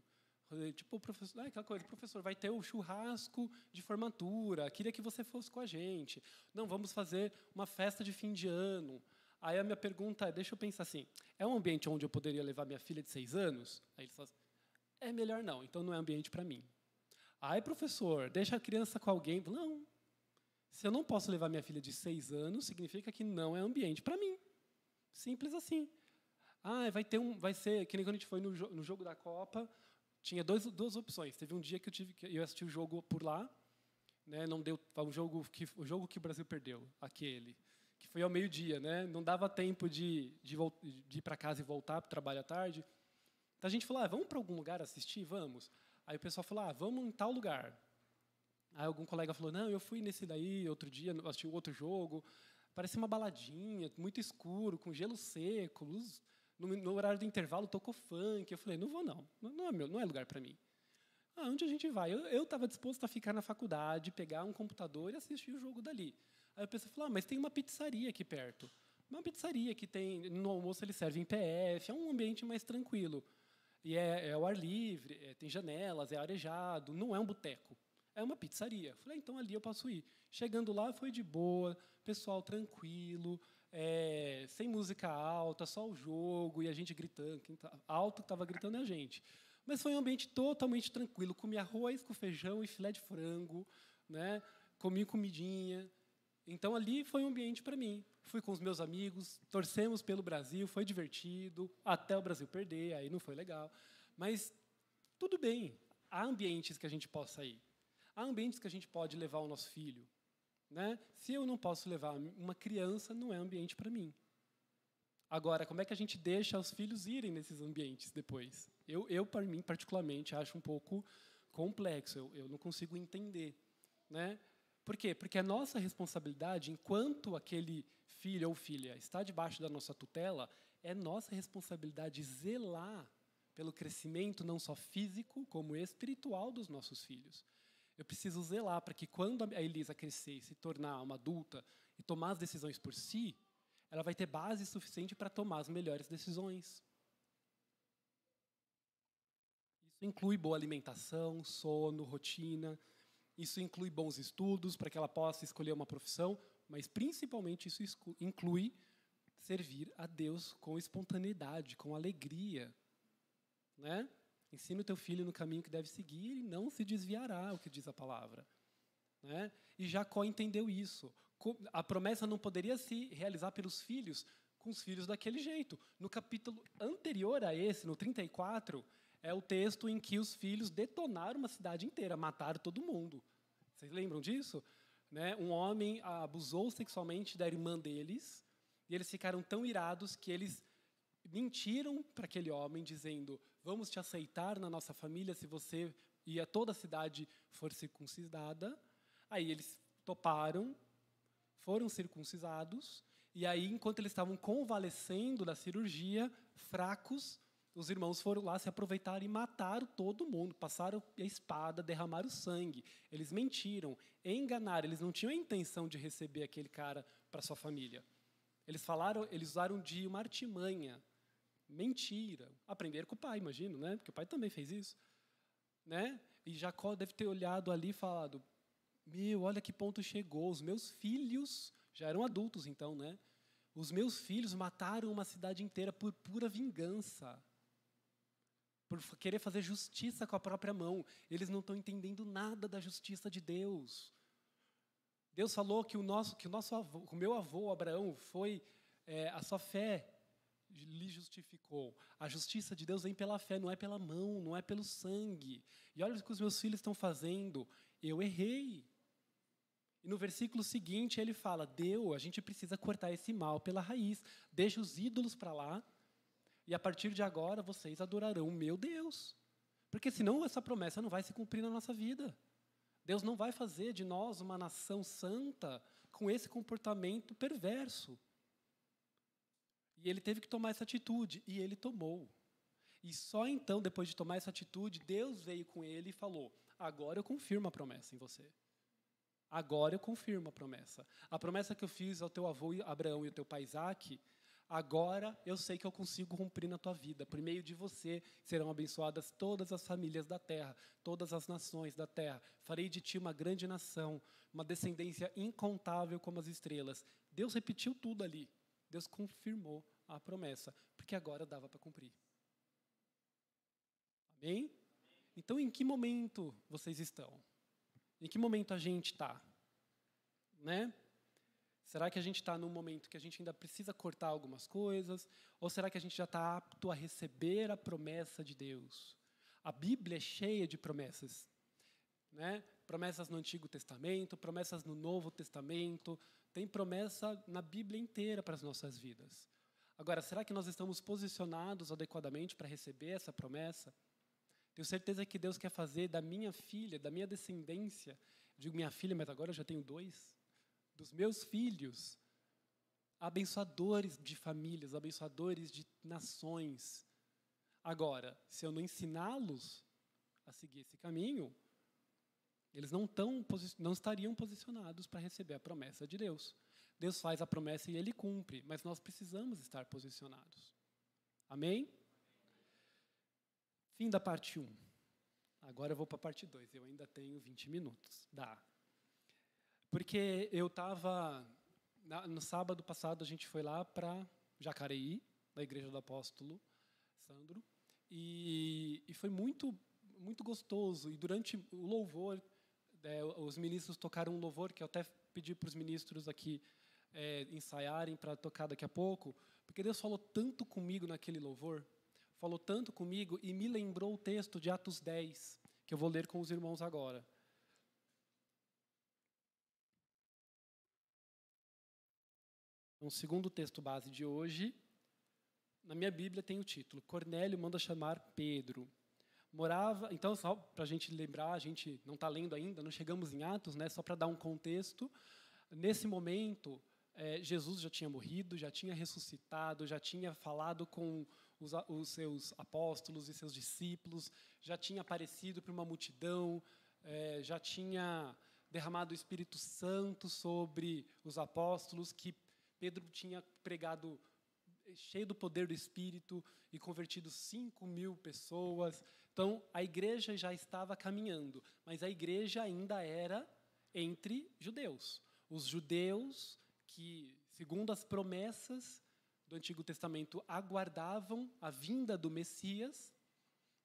A: Tipo, professor, aquela coisa, professor, vai ter o churrasco de formatura, queria que você fosse com a gente. Não, vamos fazer uma festa de fim de ano. Aí a minha pergunta é, deixa eu pensar assim, é um ambiente onde eu poderia levar minha filha de 6 anos? Aí eles falam assim, é melhor não, então não é ambiente para mim. Professor, deixa a criança com alguém. Não. Se eu não posso levar minha filha de 6 anos, significa que não é ambiente para mim. Simples assim. Vai ser, que nem quando a gente foi no jogo da Copa, tinha duas opções. Teve um dia que eu assisti o jogo por lá, né, não deu o jogo que o Brasil perdeu, aquele, que foi ao meio-dia, né, não dava tempo de ir para casa e voltar para o trabalho à tarde. Então a gente falou, vamos para algum lugar assistir? Vamos. Aí o pessoal falou, vamos em tal lugar. Aí algum colega falou, não, eu fui nesse daí outro dia, assisti outro jogo, parecia uma baladinha, muito escuro, com gelo seco, luz, no horário do intervalo tocou funk. Eu falei, não vou não, não é lugar para mim. Onde a gente vai? Eu estava disposto a ficar na faculdade, pegar um computador e assistir o jogo dali. Aí o pessoal falou, mas tem uma pizzaria aqui perto. Uma pizzaria que tem, no almoço eles servem PF, é um ambiente mais tranquilo. E é ao ar livre, tem janelas, é arejado, não é um boteco, é uma pizzaria. Falei, então ali eu posso ir. Chegando lá foi de boa, pessoal tranquilo, sem música alta, só o jogo e a gente gritando. Quem alto estava gritando é a gente. Mas foi um ambiente totalmente tranquilo. Comi arroz com feijão e filé de frango, né? Comi comidinha. Então, ali foi um ambiente para mim. Fui com os meus amigos, torcemos pelo Brasil, foi divertido, até o Brasil perder, aí não foi legal. Mas, tudo bem, há ambientes que a gente possa ir. Há ambientes que a gente pode levar o nosso filho. Né? Se eu não posso levar uma criança, não é ambiente para mim. Agora, como é que a gente deixa os filhos irem nesses ambientes depois? Eu para mim, particularmente, acho um pouco complexo, eu não consigo entender. Né? Por quê? Porque a nossa responsabilidade, enquanto aquele filho ou filha está debaixo da nossa tutela, é nossa responsabilidade zelar pelo crescimento não só físico, como espiritual dos nossos filhos. Eu preciso zelar para que quando a Elisa crescer e se tornar uma adulta e tomar as decisões por si, ela vai ter base suficiente para tomar as melhores decisões. Isso inclui boa alimentação, sono, rotina. Isso inclui bons estudos para que ela possa escolher uma profissão, mas principalmente isso inclui servir a Deus com espontaneidade, com alegria. Né? Ensina o teu filho no caminho que deve seguir e não se desviará, o que diz a palavra. Né? E Jacó entendeu isso. A promessa não poderia se realizar pelos filhos, com os filhos daquele jeito. No capítulo anterior a esse, no 34, é o texto em que os filhos detonaram uma cidade inteira, mataram todo mundo. Vocês lembram disso? Né? Um homem abusou sexualmente da irmã deles, e eles ficaram tão irados que eles mentiram para aquele homem, dizendo, vamos te aceitar na nossa família se você e a toda a cidade for circuncidada. Aí eles toparam, foram circuncidados, e aí, enquanto eles estavam convalescendo da cirurgia, fracos, os irmãos foram lá, se aproveitaram e mataram todo mundo, passaram a espada, derramaram sangue. Eles mentiram, enganaram, eles não tinham a intenção de receber aquele cara para sua família. Eles usaram de uma artimanha, mentira. Aprenderam com o pai, imagino, né? Porque o pai também fez isso, né? E Jacó deve ter olhado ali e falado: meu, olha que ponto chegou, os meus filhos, já eram adultos então, né? Os meus filhos mataram uma cidade inteira por pura vingança, por querer fazer justiça com a própria mão. Eles não estão entendendo nada da justiça de Deus. Deus falou que o meu avô Abraão foi a sua fé lhe justificou. A justiça de Deus vem pela fé, não é pela mão, não é pelo sangue. E olha o que os meus filhos estão fazendo. Eu errei. E no versículo seguinte ele fala: a gente precisa cortar esse mal pela raiz. Deixa os ídolos para lá. E a partir de agora vocês adorarão o meu Deus. Porque senão essa promessa não vai se cumprir na nossa vida. Deus não vai fazer de nós uma nação santa com esse comportamento perverso. E ele teve que tomar essa atitude, e ele tomou. E só então, depois de tomar essa atitude, Deus veio com ele e falou: agora eu confirmo a promessa em você. Agora eu confirmo a promessa. A promessa que eu fiz ao teu avô Abraão e ao teu pai Isaque, agora eu sei que eu consigo cumprir na tua vida. Por meio de você serão abençoadas todas as famílias da terra, todas as nações da terra. Farei de ti uma grande nação, uma descendência incontável como as estrelas. Deus repetiu tudo ali. Deus confirmou a promessa, porque agora dava para cumprir. Amém? Então, em que momento vocês estão? Em que momento a gente está? Né? Será que a gente está num momento que a gente ainda precisa cortar algumas coisas? Ou será que a gente já está apto a receber a promessa de Deus? A Bíblia é cheia de promessas. Né? Promessas no Antigo Testamento, promessas no Novo Testamento. Tem promessa na Bíblia inteira para as nossas vidas. Agora, será que nós estamos posicionados adequadamente para receber essa promessa? Tenho certeza que Deus quer fazer da minha filha, da minha descendência, digo minha filha, mas agora eu já tenho 2, dos meus filhos, abençoadores de famílias, abençoadores de nações. Agora, se eu não ensiná-los a seguir esse caminho, eles não estariam posicionados para receber a promessa de Deus. Deus faz a promessa e Ele cumpre, mas nós precisamos estar posicionados. Amém? Fim da parte 1. Agora eu vou para a parte 2. Eu ainda tenho 20 minutos. Dá. Porque eu estava... No sábado passado, a gente foi lá para Jacareí, da Igreja do Apóstolo Sandro, e foi muito, muito gostoso. E durante o louvor, os ministros tocaram um louvor que eu até pedi para os ministros aqui ensaiarem para tocar daqui a pouco, porque Deus falou tanto comigo naquele louvor, falou tanto comigo e me lembrou o texto de Atos 10, que eu vou ler com os irmãos agora. O segundo texto base de hoje, na minha Bíblia tem o título: Cornélio manda chamar Pedro. Então, só para a gente lembrar, a gente não está lendo ainda, não chegamos em Atos, né, só para dar um contexto. Nesse momento, Jesus já tinha morrido, já tinha ressuscitado, já tinha falado com os seus apóstolos e seus discípulos, já tinha aparecido para uma multidão, já tinha derramado o Espírito Santo sobre os apóstolos, que Pedro tinha pregado cheio do poder do Espírito e convertido 5.000 pessoas. Então, a igreja já estava caminhando, mas a igreja ainda era entre judeus. Os judeus que, segundo as promessas do Antigo Testamento, aguardavam a vinda do Messias,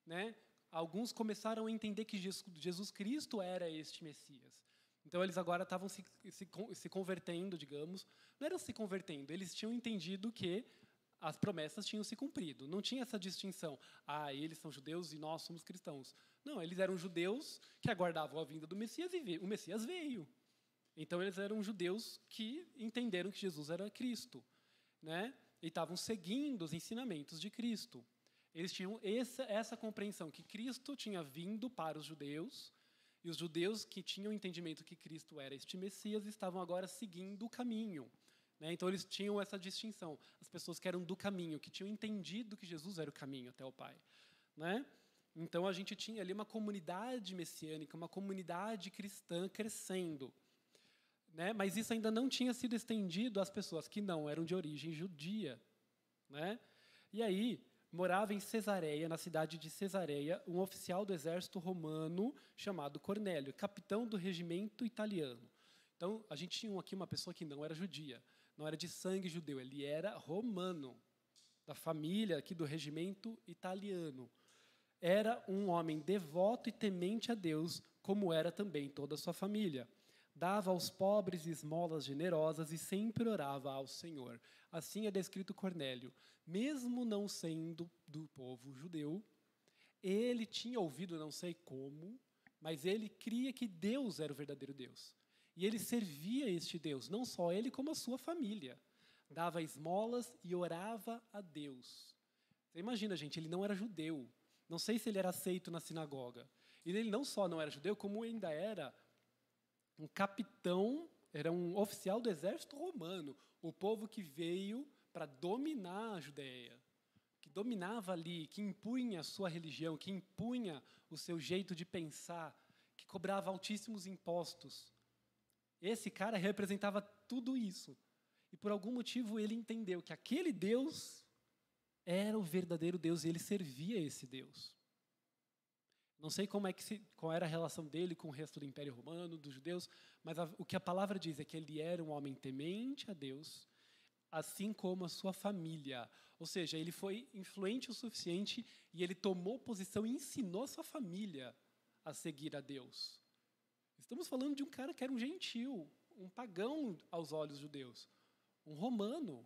A: né? Alguns começaram a entender que Jesus Cristo era este Messias. Então, eles agora estavam se convertendo, digamos. Não eram se convertendo, eles tinham entendido que as promessas tinham se cumprido. Não tinha essa distinção. Eles são judeus e nós somos cristãos. Não, eles eram judeus que aguardavam a vinda do Messias e o Messias veio. Então, eles eram judeus que entenderam que Jesus era Cristo, né? E estavam seguindo os ensinamentos de Cristo. Eles tinham essa compreensão, que Cristo tinha vindo para os judeus, e os judeus que tinham o entendimento que Cristo era este Messias estavam agora seguindo o caminho. Né? Então, eles tinham essa distinção. As pessoas que eram do caminho, que tinham entendido que Jesus era o caminho até o Pai. Né? Então, a gente tinha ali uma comunidade messiânica, uma comunidade cristã crescendo. Né? Mas isso ainda não tinha sido estendido às pessoas que não eram de origem judia. Né? E aí, morava em Cesareia, na cidade de Cesareia, um oficial do exército romano chamado Cornélio, capitão do regimento italiano. Então, a gente tinha aqui uma pessoa que não era judia, não era de sangue judeu, ele era romano, da família aqui do regimento italiano. Era um homem devoto e temente a Deus, como era também toda a sua família. Dava aos pobres esmolas generosas e sempre orava ao Senhor. Assim é descrito Cornélio. Mesmo não sendo do povo judeu, ele tinha ouvido, não sei como, mas ele cria que Deus era o verdadeiro Deus. E ele servia este Deus, não só ele, como a sua família. Dava esmolas e orava a Deus. Você imagina, gente, ele não era judeu. Não sei se ele era aceito na sinagoga. E ele não só não era judeu, como ainda era um capitão, era um oficial do exército romano, o povo que veio para dominar a Judéia, que dominava ali, que impunha a sua religião, que impunha o seu jeito de pensar, que cobrava altíssimos impostos. Esse cara representava tudo isso. E por algum motivo ele entendeu que aquele Deus era o verdadeiro Deus e ele servia esse Deus. Não sei qual era a relação dele com o resto do Império Romano, dos judeus, mas o que a palavra diz é que ele era um homem temente a Deus, assim como a sua família. Ou seja, ele foi influente o suficiente e ele tomou posição e ensinou a sua família a seguir a Deus. Estamos falando de um cara que era um gentil, um pagão aos olhos judeus, um romano.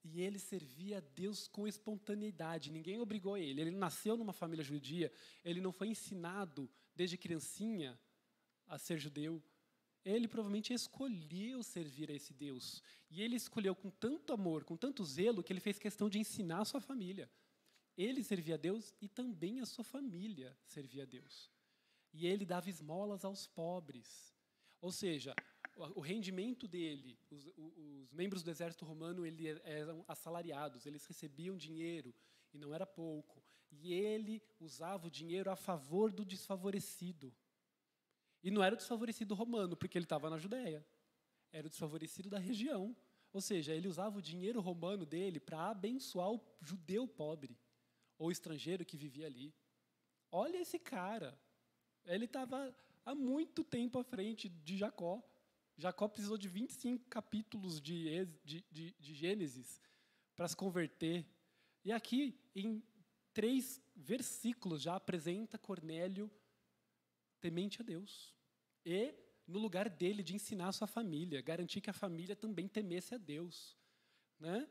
A: E ele servia a Deus com espontaneidade, ninguém obrigou ele. Ele nasceu numa família judia, ele não foi ensinado desde criancinha a ser judeu. Ele provavelmente escolheu servir a esse Deus. E ele escolheu com tanto amor, com tanto zelo, que ele fez questão de ensinar a sua família. Ele servia a Deus e também a sua família servia a Deus. E ele dava esmolas aos pobres. Ou seja, o rendimento dele, os membros do exército romano, eles eram assalariados, eles recebiam dinheiro, e não era pouco. E ele usava o dinheiro a favor do desfavorecido. E não era o desfavorecido romano, porque ele estava na Judéia. Era o desfavorecido da região. Ou seja, ele usava o dinheiro romano dele para abençoar o judeu pobre, ou estrangeiro que vivia ali. Olha esse cara. Ele estava há muito tempo à frente de Jacó. Jacó precisou de 25 capítulos de Gênesis para se converter. E aqui, em 3 versículos, já apresenta Cornélio temente a Deus. E, no lugar dele, de ensinar a sua família, garantir que a família também temesse a Deus. Né?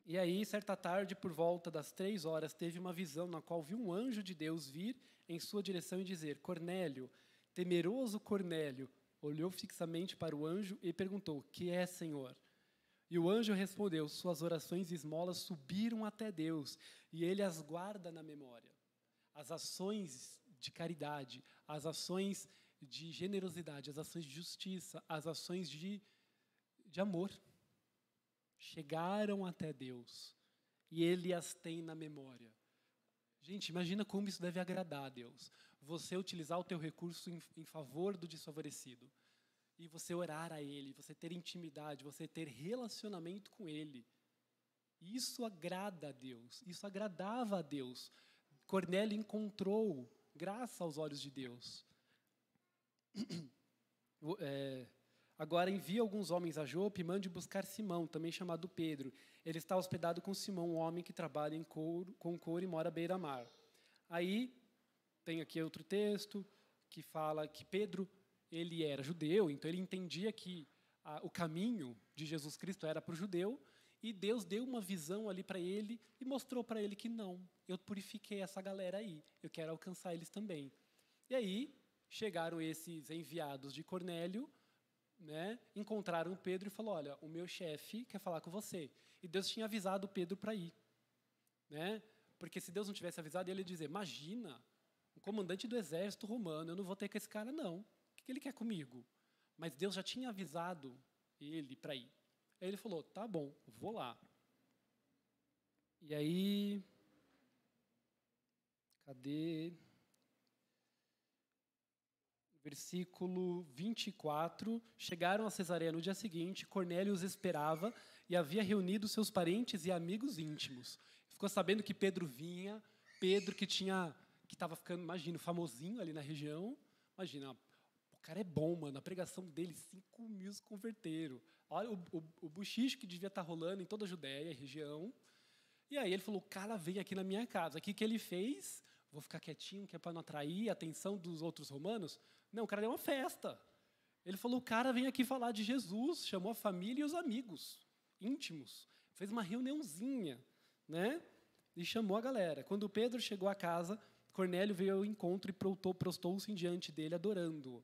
A: E aí, certa tarde, por volta das 3 horas, teve uma visão na qual viu um anjo de Deus vir em sua direção e dizer: Cornélio, temeroso Cornélio, olhou fixamente para o anjo e perguntou: que é, Senhor? E o anjo respondeu: suas orações e esmolas subiram até Deus, e Ele as guarda na memória. As ações de caridade, as ações de generosidade, as ações de justiça, as ações de amor, chegaram até Deus, e Ele as tem na memória. Gente, imagina como isso deve agradar a Deus. Você utilizar o teu recurso em favor do desfavorecido. E você orar a Ele, você ter intimidade, você ter relacionamento com Ele. Isso agrada a Deus, isso agradava a Deus. Cornélio encontrou graça aos olhos de Deus. Agora envia alguns homens a Jope e mande buscar Simão, também chamado Pedro. Ele está hospedado com Simão, um homem que trabalha com couro e mora à beira-mar. Aí, tem aqui outro texto que fala que Pedro, ele era judeu, então ele entendia que o caminho de Jesus Cristo era para o judeu, e Deus deu uma visão ali para ele e mostrou para ele que não, eu purifiquei essa galera aí, eu quero alcançar eles também. E aí, chegaram esses enviados de Cornélio, né, encontraram Pedro e falou: olha, o meu chefe quer falar com você. E Deus tinha avisado Pedro para ir. Né? Porque se Deus não tivesse avisado, ele ia dizer, imagina, um comandante do exército romano, eu não vou ter com esse cara, não. O que ele quer comigo? Mas Deus já tinha avisado ele para ir. Aí ele falou, tá bom, vou lá. E aí... Cadê? Versículo 24. Chegaram a Cesareia no dia seguinte, Cornélio os esperava e havia reunido seus parentes e amigos íntimos. Ficou sabendo que Pedro vinha, Pedro que estava ficando, imagina, famosinho ali na região. Imagina, o cara é bom, mano, a pregação dele, 5.000 se converteram. Olha o buchicho que devia estar rolando em toda a Judéia, região. E aí ele falou, o cara veio aqui na minha casa. O que ele fez? Vou ficar quietinho, que é para não atrair a atenção dos outros romanos. Não, o cara deu uma festa. Ele falou, o cara vem aqui falar de Jesus, chamou a família e os amigos íntimos. Fez uma reuniãozinha, né? E chamou a galera. Quando Pedro chegou à casa, Cornélio veio ao encontro e prostou-se diante dele, adorando.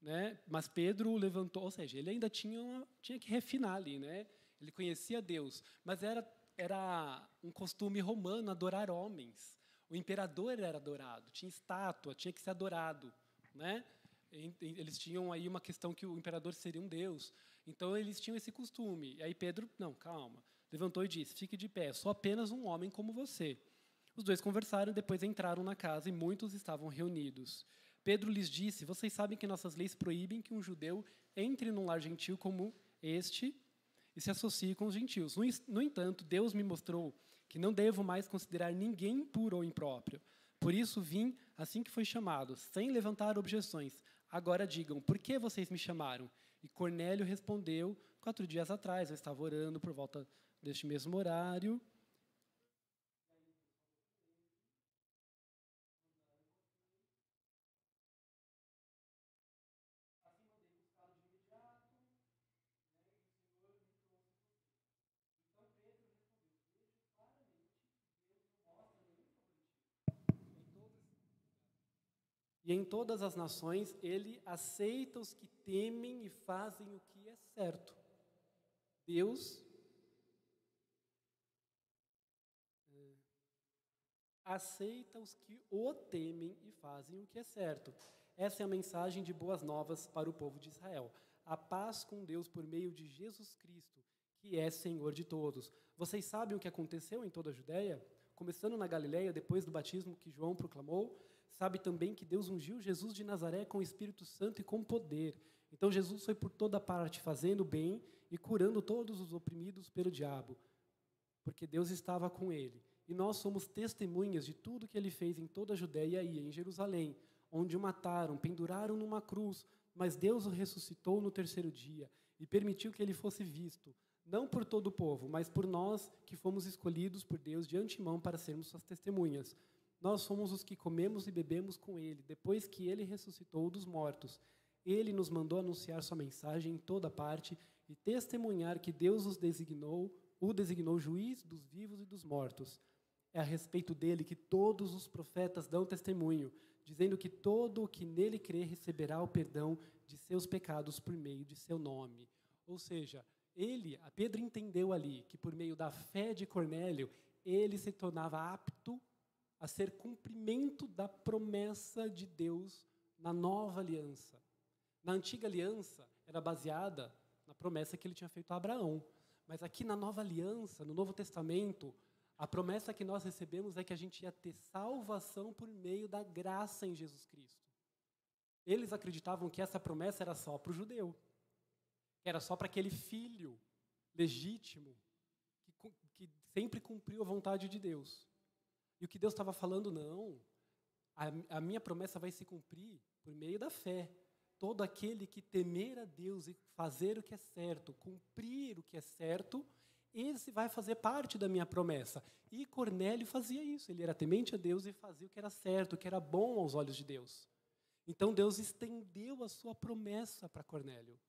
A: Né? Mas Pedro levantou, ou seja, ele ainda tinha que refinar ali, né? Ele conhecia Deus, mas era um costume romano adorar homens. O imperador era adorado, tinha estátua, tinha que ser adorado, né? Eles tinham aí uma questão que o imperador seria um deus. Então, eles tinham esse costume. E aí Pedro, não, calma, levantou e disse, fique de pé, sou apenas um homem como você. Os dois conversaram, depois entraram na casa e muitos estavam reunidos. Pedro lhes disse, vocês sabem que nossas leis proíbem que um judeu entre num lar gentil como este e se associe com os gentios. No entanto, Deus me mostrou que não devo mais considerar ninguém impuro ou impróprio. Por isso vim assim que fui chamado, sem levantar objeções. Agora digam, por que vocês me chamaram? E Cornélio respondeu, 4 dias atrás, eu estava orando por volta deste mesmo horário. E em todas as nações, ele aceita os que temem e fazem o que é certo. Deus aceita os que o temem e fazem o que é certo. Essa é a mensagem de boas novas para o povo de Israel. A paz com Deus por meio de Jesus Cristo, que é Senhor de todos. Vocês sabem o que aconteceu em toda a Judéia? Começando na Galileia, depois do batismo que João proclamou, sabe também que Deus ungiu Jesus de Nazaré com o Espírito Santo e com poder. Então Jesus foi por toda parte fazendo bem e curando todos os oprimidos pelo diabo, porque Deus estava com ele. E nós somos testemunhas de tudo que ele fez em toda a Judéia e em Jerusalém, onde o mataram, penduraram numa cruz, mas Deus o ressuscitou no 3º dia e permitiu que ele fosse visto, não por todo o povo, mas por nós que fomos escolhidos por Deus de antemão para sermos suas testemunhas. Nós somos os que comemos e bebemos com ele, depois que ele ressuscitou dos mortos. Ele nos mandou anunciar sua mensagem em toda parte e testemunhar que Deus o designou juiz dos vivos e dos mortos. É a respeito dele que todos os profetas dão testemunho, dizendo que todo o que nele crê receberá o perdão de seus pecados por meio de seu nome. Ou seja, Pedro entendeu ali que por meio da fé de Cornélio, ele se tornava apto a ser cumprimento da promessa de Deus na nova aliança. Na antiga aliança, era baseada na promessa que ele tinha feito a Abraão. Mas aqui na nova aliança, no Novo Testamento, a promessa que nós recebemos é que a gente ia ter salvação por meio da graça em Jesus Cristo. Eles acreditavam que essa promessa era só para o judeu, que era só para aquele filho legítimo, que sempre cumpriu a vontade de Deus. E o que Deus estava falando, não, a minha promessa vai se cumprir por meio da fé. Todo aquele que temer a Deus e fazer o que é certo, cumprir o que é certo, esse vai fazer parte da minha promessa. E Cornélio fazia isso, ele era temente a Deus e fazia o que era certo, o que era bom aos olhos de Deus. Então Deus estendeu a sua promessa para Cornélio,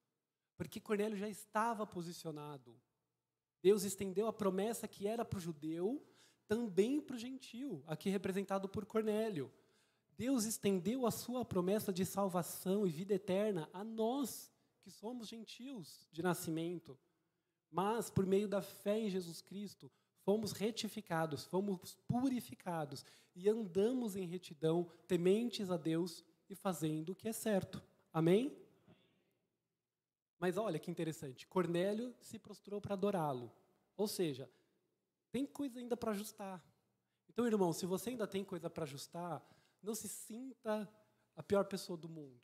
A: porque Cornélio já estava posicionado. Deus estendeu a promessa que era para o judeu, também para o gentio, aqui representado por Cornélio. Deus estendeu a sua promessa de salvação e vida eterna a nós, que somos gentios de nascimento. Mas, por meio da fé em Jesus Cristo, fomos retificados, fomos purificados e andamos em retidão, tementes a Deus e fazendo o que é certo. Amém? Mas olha que interessante, Cornélio se prostrou para adorá-lo. Ou seja, tem coisa ainda para ajustar. Então, irmão, se você ainda tem coisa para ajustar, não se sinta a pior pessoa do mundo.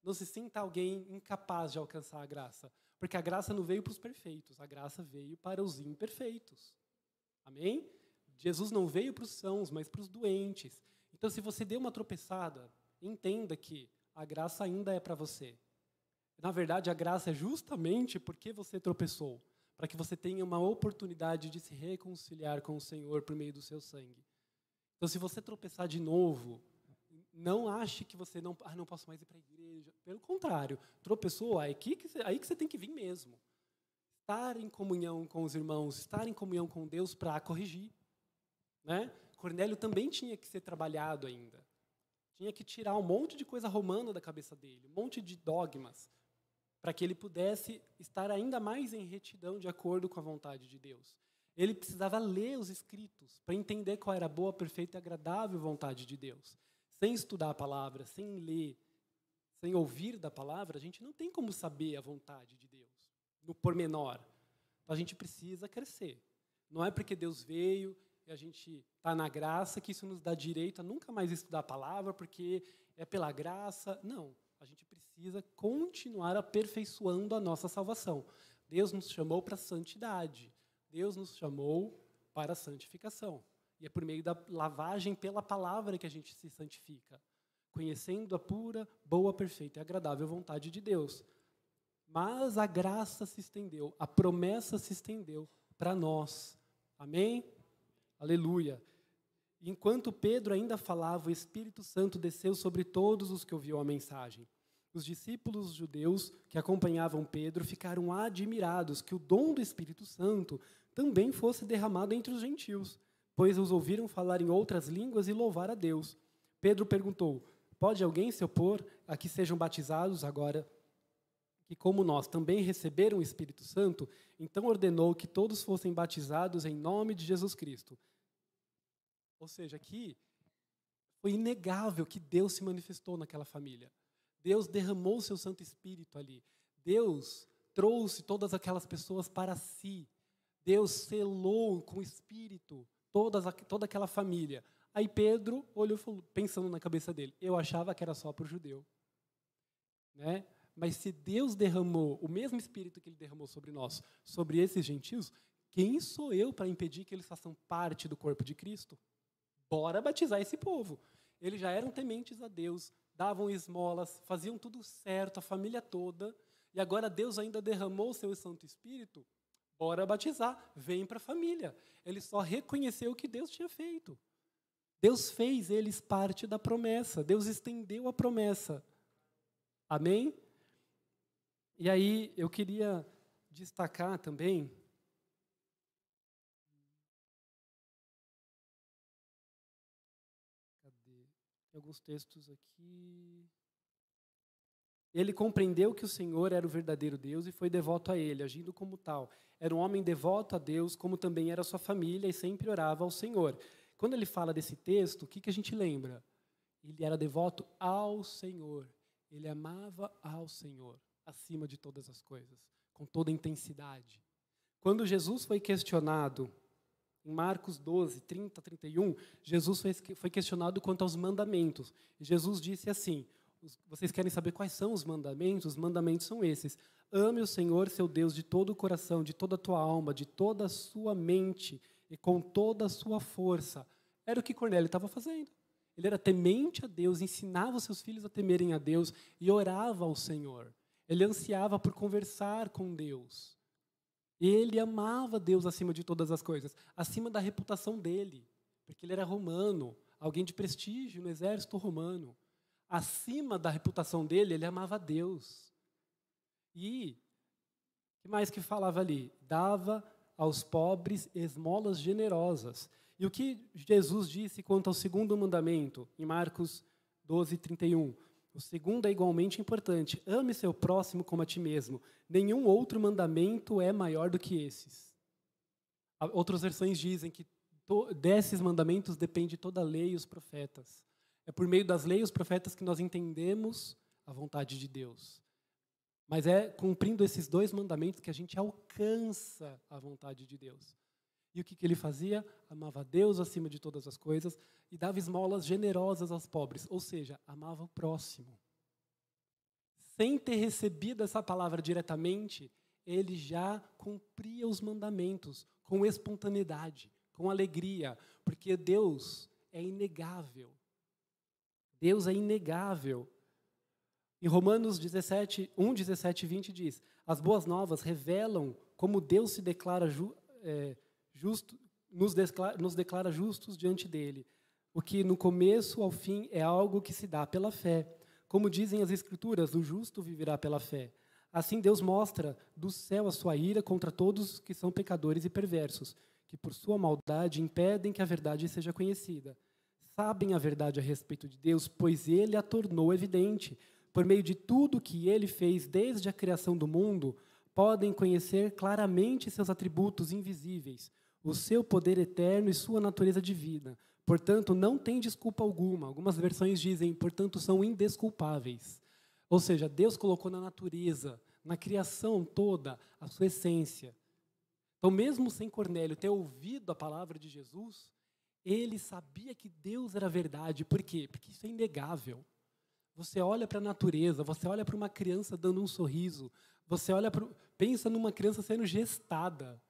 A: Não se sinta alguém incapaz de alcançar a graça. Porque a graça não veio para os perfeitos, a graça veio para os imperfeitos. Amém? Jesus não veio para os sãos, mas para os doentes. Então, se você deu uma tropeçada, entenda que a graça ainda é para você. Na verdade, a graça é justamente porque você tropeçou, para que você tenha uma oportunidade de se reconciliar com o Senhor por meio do seu sangue. Então, se você tropeçar de novo, não ache que você não posso mais ir para a igreja. Pelo contrário, tropeçou, aí que você tem que vir mesmo. Estar em comunhão com os irmãos, estar em comunhão com Deus para corrigir. Né? Cornélio também tinha que ser trabalhado ainda. Tinha que tirar um monte de coisa romana da cabeça dele, um monte de dogmas, para que ele pudesse estar ainda mais em retidão de acordo com a vontade de Deus. Ele precisava ler os escritos para entender qual era a boa, perfeita e agradável vontade de Deus. Sem estudar a palavra, sem ler, sem ouvir da palavra, a gente não tem como saber a vontade de Deus, no pormenor. Então, a gente precisa crescer. Não é porque Deus veio e a gente está na graça que isso nos dá direito a nunca mais estudar a palavra, porque é pela graça. Não. A gente precisa continuar aperfeiçoando a nossa salvação. Deus nos chamou para a santidade. Deus nos chamou para a santificação. E é por meio da lavagem pela palavra que a gente se santifica, conhecendo a pura, boa, perfeita e agradável vontade de Deus. Mas a graça se estendeu, a promessa se estendeu para nós. Amém? Aleluia. Enquanto Pedro ainda falava, o Espírito Santo desceu sobre todos os que ouviam a mensagem. Os discípulos judeus que acompanhavam Pedro ficaram admirados que o dom do Espírito Santo também fosse derramado entre os gentios, pois os ouviram falar em outras línguas e louvar a Deus. Pedro perguntou: pode alguém se opor a que sejam batizados agora que, como nós, também receberam o Espírito Santo? Então ordenou que todos fossem batizados em nome de Jesus Cristo. Ou seja, aqui foi inegável que Deus se manifestou naquela família. Deus derramou o seu Santo Espírito ali. Deus trouxe todas aquelas pessoas para si. Deus selou com o Espírito toda aquela família. Aí Pedro olhou, pensando na cabeça dele, eu achava que era só para o judeu. Né? Mas se Deus derramou o mesmo Espírito que Ele derramou sobre nós, sobre esses gentios, quem sou eu para impedir que eles façam parte do corpo de Cristo? Bora batizar esse povo. Eles já eram tementes a Deus, davam esmolas, faziam tudo certo, a família toda, e agora Deus ainda derramou o seu Santo Espírito. Bora batizar, vem para a família. Ele só reconheceu o que Deus tinha feito. Deus fez eles parte da promessa, Deus estendeu a promessa. Amém? E aí eu queria destacar também alguns textos aqui. Ele compreendeu que o Senhor era o verdadeiro Deus e foi devoto a Ele, agindo como tal. Era um homem devoto a Deus, como também era sua família, e sempre orava ao Senhor. Quando ele fala desse texto, o que a gente lembra? Ele era devoto ao Senhor. Ele amava ao Senhor, acima de todas as coisas, com toda a intensidade. Quando Jesus foi questionado, em Marcos 12, 30, 31, Jesus foi questionado quanto aos mandamentos. E Jesus disse assim: vocês querem saber quais são os mandamentos? Os mandamentos são esses: ame o Senhor, seu Deus, de todo o coração, de toda a tua alma, de toda a sua mente e com toda a sua força. Era o que Cornélio estava fazendo. Ele era temente a Deus, ensinava os seus filhos a temerem a Deus e orava ao Senhor. Ele ansiava por conversar com Deus. Ele amava Deus acima de todas as coisas, acima da reputação dele, porque ele era romano, alguém de prestígio no exército romano. Acima da reputação dele, ele amava Deus. E o que mais que falava ali? Dava aos pobres esmolas generosas. E o que Jesus disse quanto ao segundo mandamento, em Marcos 12, 31? O segundo é igualmente importante: ame seu próximo como a ti mesmo. Nenhum outro mandamento é maior do que esses. Outras versões dizem que desses mandamentos depende toda a lei e os profetas. É por meio das leis e os profetas que nós entendemos a vontade de Deus. Mas é cumprindo esses 2 mandamentos que a gente alcança a vontade de Deus. E o que ele fazia? Amava a Deus acima de todas as coisas e dava esmolas generosas aos pobres, ou seja, amava o próximo. Sem ter recebido essa palavra diretamente, ele já cumpria os mandamentos com espontaneidade, com alegria, porque Deus é inegável. Deus é inegável. Em Romanos 17, 1, 17 e 20 diz: as boas novas revelam como Deus se declara justo, nos declara justos diante dele, o que no começo ao fim é algo que se dá pela fé. Como dizem as Escrituras, o justo viverá pela fé. Assim Deus mostra do céu a sua ira contra todos que são pecadores e perversos, que por sua maldade impedem que a verdade seja conhecida. Sabem a verdade a respeito de Deus, pois ele a tornou evidente. Por meio de tudo que ele fez desde a criação do mundo, podem conhecer claramente seus atributos invisíveis, o seu poder eterno e sua natureza divina. Portanto, não tem desculpa alguma. Algumas versões dizem, portanto, são indesculpáveis. Ou seja, Deus colocou na natureza, na criação toda, a sua essência. Então, mesmo sem Cornélio ter ouvido a palavra de Jesus, ele sabia que Deus era verdade. Por quê? Porque isso é inegável. Você olha para a natureza, você olha para uma criança dando um sorriso, você pensa numa criança sendo gestada.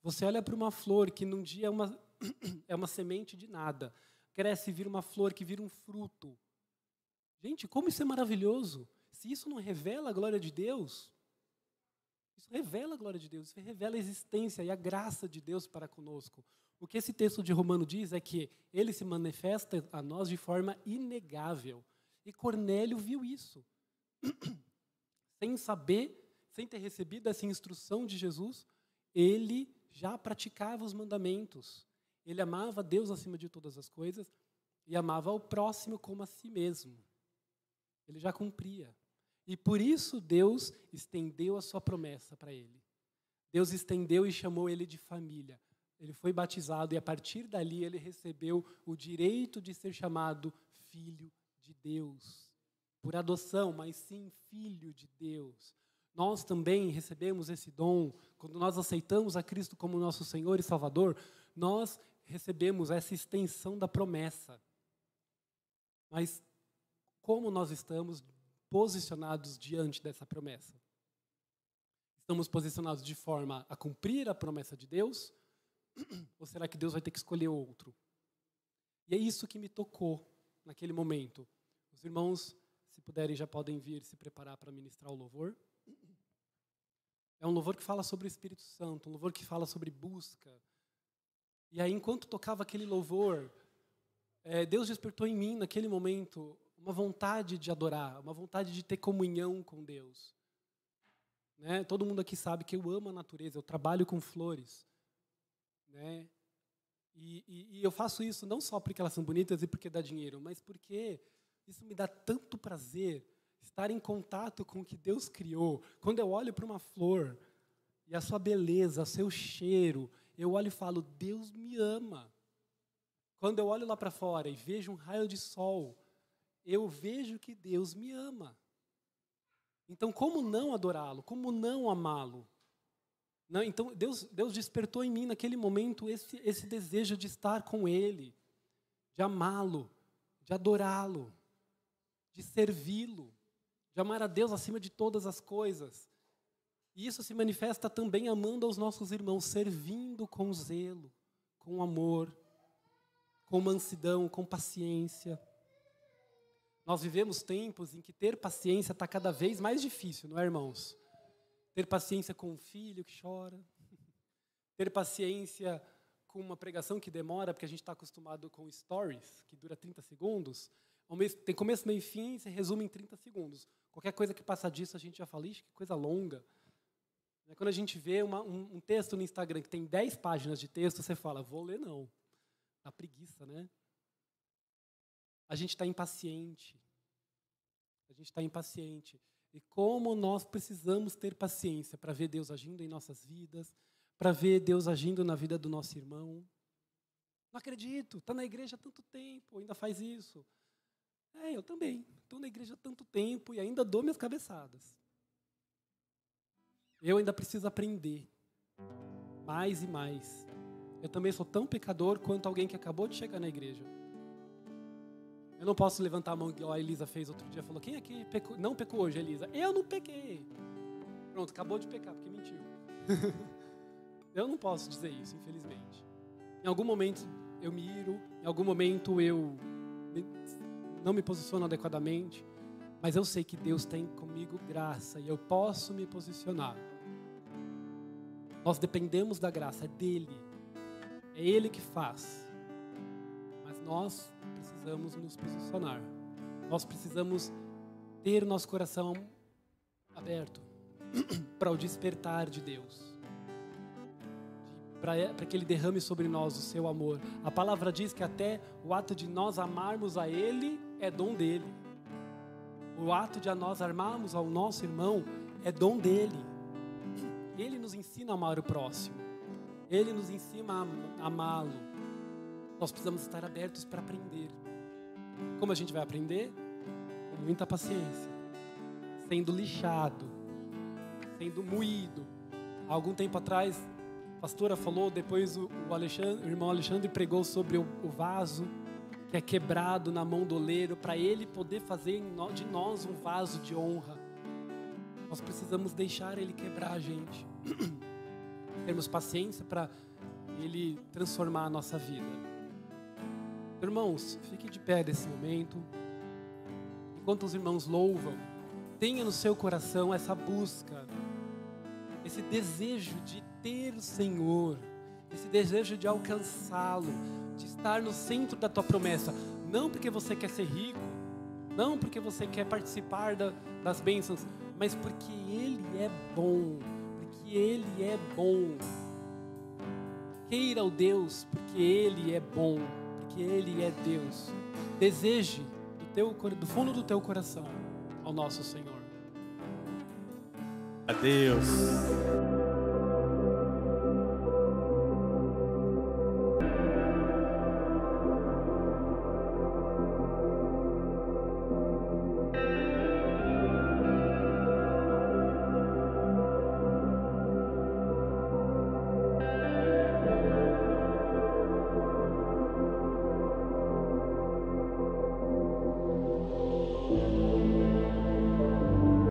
A: Você olha para uma flor que num dia é uma semente de nada, cresce e vira uma flor que vira um fruto. Gente, como isso é maravilhoso! Se isso não revela a glória de Deus, isso revela a glória de Deus, isso revela a existência e a graça de Deus para conosco. O que esse texto de Romano diz é que ele se manifesta a nós de forma inegável. E Cornélio viu isso. Sem saber, sem ter recebido essa instrução de Jesus, ele já praticava os mandamentos. Ele amava Deus acima de todas as coisas e amava o próximo como a si mesmo. Ele já cumpria. E por isso Deus estendeu a sua promessa para ele. Deus estendeu e chamou ele de família. Ele foi batizado e a partir dali ele recebeu o direito de ser chamado filho de Deus. Por adoção, mas sim filho de Deus. Nós também recebemos esse dom. Quando nós aceitamos a Cristo como nosso Senhor e Salvador, nós recebemos essa extensão da promessa. Mas como nós estamos posicionados diante dessa promessa? Estamos posicionados de forma a cumprir a promessa de Deus? Ou será que Deus vai ter que escolher outro? E é isso que me tocou naquele momento. Os irmãos, se puderem, já podem vir se preparar para ministrar o louvor. É um louvor que fala sobre o Espírito Santo, um louvor que fala sobre busca. E aí, enquanto tocava aquele louvor, Deus despertou em mim, naquele momento, uma vontade de adorar, uma vontade de ter comunhão com Deus. Né? Todo mundo aqui sabe que eu amo a natureza, eu trabalho com flores. Né? E eu faço isso não só porque elas são bonitas e porque dá dinheiro, mas porque isso me dá tanto prazer, estar em contato com o que Deus criou. Quando eu olho para uma flor e a sua beleza, o seu cheiro, eu olho e falo, Deus me ama. Quando eu olho lá para fora e vejo um raio de sol, eu vejo que Deus me ama. Então, como não adorá-lo? Como não amá-lo? Não, então, Deus despertou em mim, naquele momento, esse desejo de estar com Ele, de amá-lo, de adorá-lo, de servi-lo, de amar a Deus acima de todas as coisas. E isso se manifesta também amando aos nossos irmãos, servindo com zelo, com amor, com mansidão, com paciência. Nós vivemos tempos em que ter paciência está cada vez mais difícil, não é, irmãos? Ter paciência com um filho que chora, ter paciência com uma pregação que demora, porque a gente está acostumado com stories, que dura 30 segundos, tem começo, meio e fim, se resume em 30 segundos. Qualquer coisa que passa disso, a gente já fala, ixi, que coisa longa. Quando a gente vê um texto no Instagram que tem 10 páginas de texto, você fala, vou ler não. Dá preguiça, né? A gente está impaciente. A gente está impaciente. E como nós precisamos ter paciência para ver Deus agindo em nossas vidas, para ver Deus agindo na vida do nosso irmão. Não acredito, está na igreja há tanto tempo, ainda faz isso. Eu também, estou na igreja há tanto tempo e ainda dou minhas cabeçadas. Eu ainda preciso aprender mais e mais. Eu também sou tão pecador quanto alguém que acabou de chegar na igreja. Eu não posso levantar a mão, igual a Elisa fez outro dia. Falou, quem aqui pecou? Não pecou hoje, Elisa? Eu não pequei. Pronto, acabou de pecar, porque mentiu. Eu não posso dizer isso, infelizmente. Em algum momento eu me iro, em algum momento eu não me posiciono adequadamente, mas eu sei que Deus tem comigo graça e eu posso me posicionar. Nós dependemos da graça, é dele. É ele que faz. Mas nós precisamos nos posicionar. Nós precisamos ter o nosso coração aberto para o despertar de Deus. Para que Ele derrame sobre nós o seu amor. A palavra diz que até o ato de nós amarmos a Ele é dom dEle. O ato de nós amarmos ao nosso irmão é dom dEle. Ele nos ensina a amar o próximo. Ele nos ensina a amá-lo. Nós precisamos estar abertos para aprender. Como a gente vai aprender? Com muita paciência. Sendo lixado. Sendo moído. Há algum tempo atrás, a pastora falou, depois o irmão Alexandre pregou sobre o vaso que é quebrado na mão do oleiro, para ele poder fazer de nós um vaso de honra. Nós precisamos deixar ele quebrar a gente. Termos paciência para ele transformar a nossa vida. Irmãos, fique de pé nesse momento. Enquanto os irmãos louvam, tenha no seu coração essa busca, esse desejo de ter o Senhor, esse desejo de alcançá-lo, de estar no centro da tua promessa. Não porque você quer ser rico, não porque você quer participar das bênçãos, mas porque Ele é bom, porque Ele é bom. Queira o Deus, porque Ele é bom, porque Ele é Deus. Deseje do fundo do teu coração ao nosso Senhor.
B: A Deus.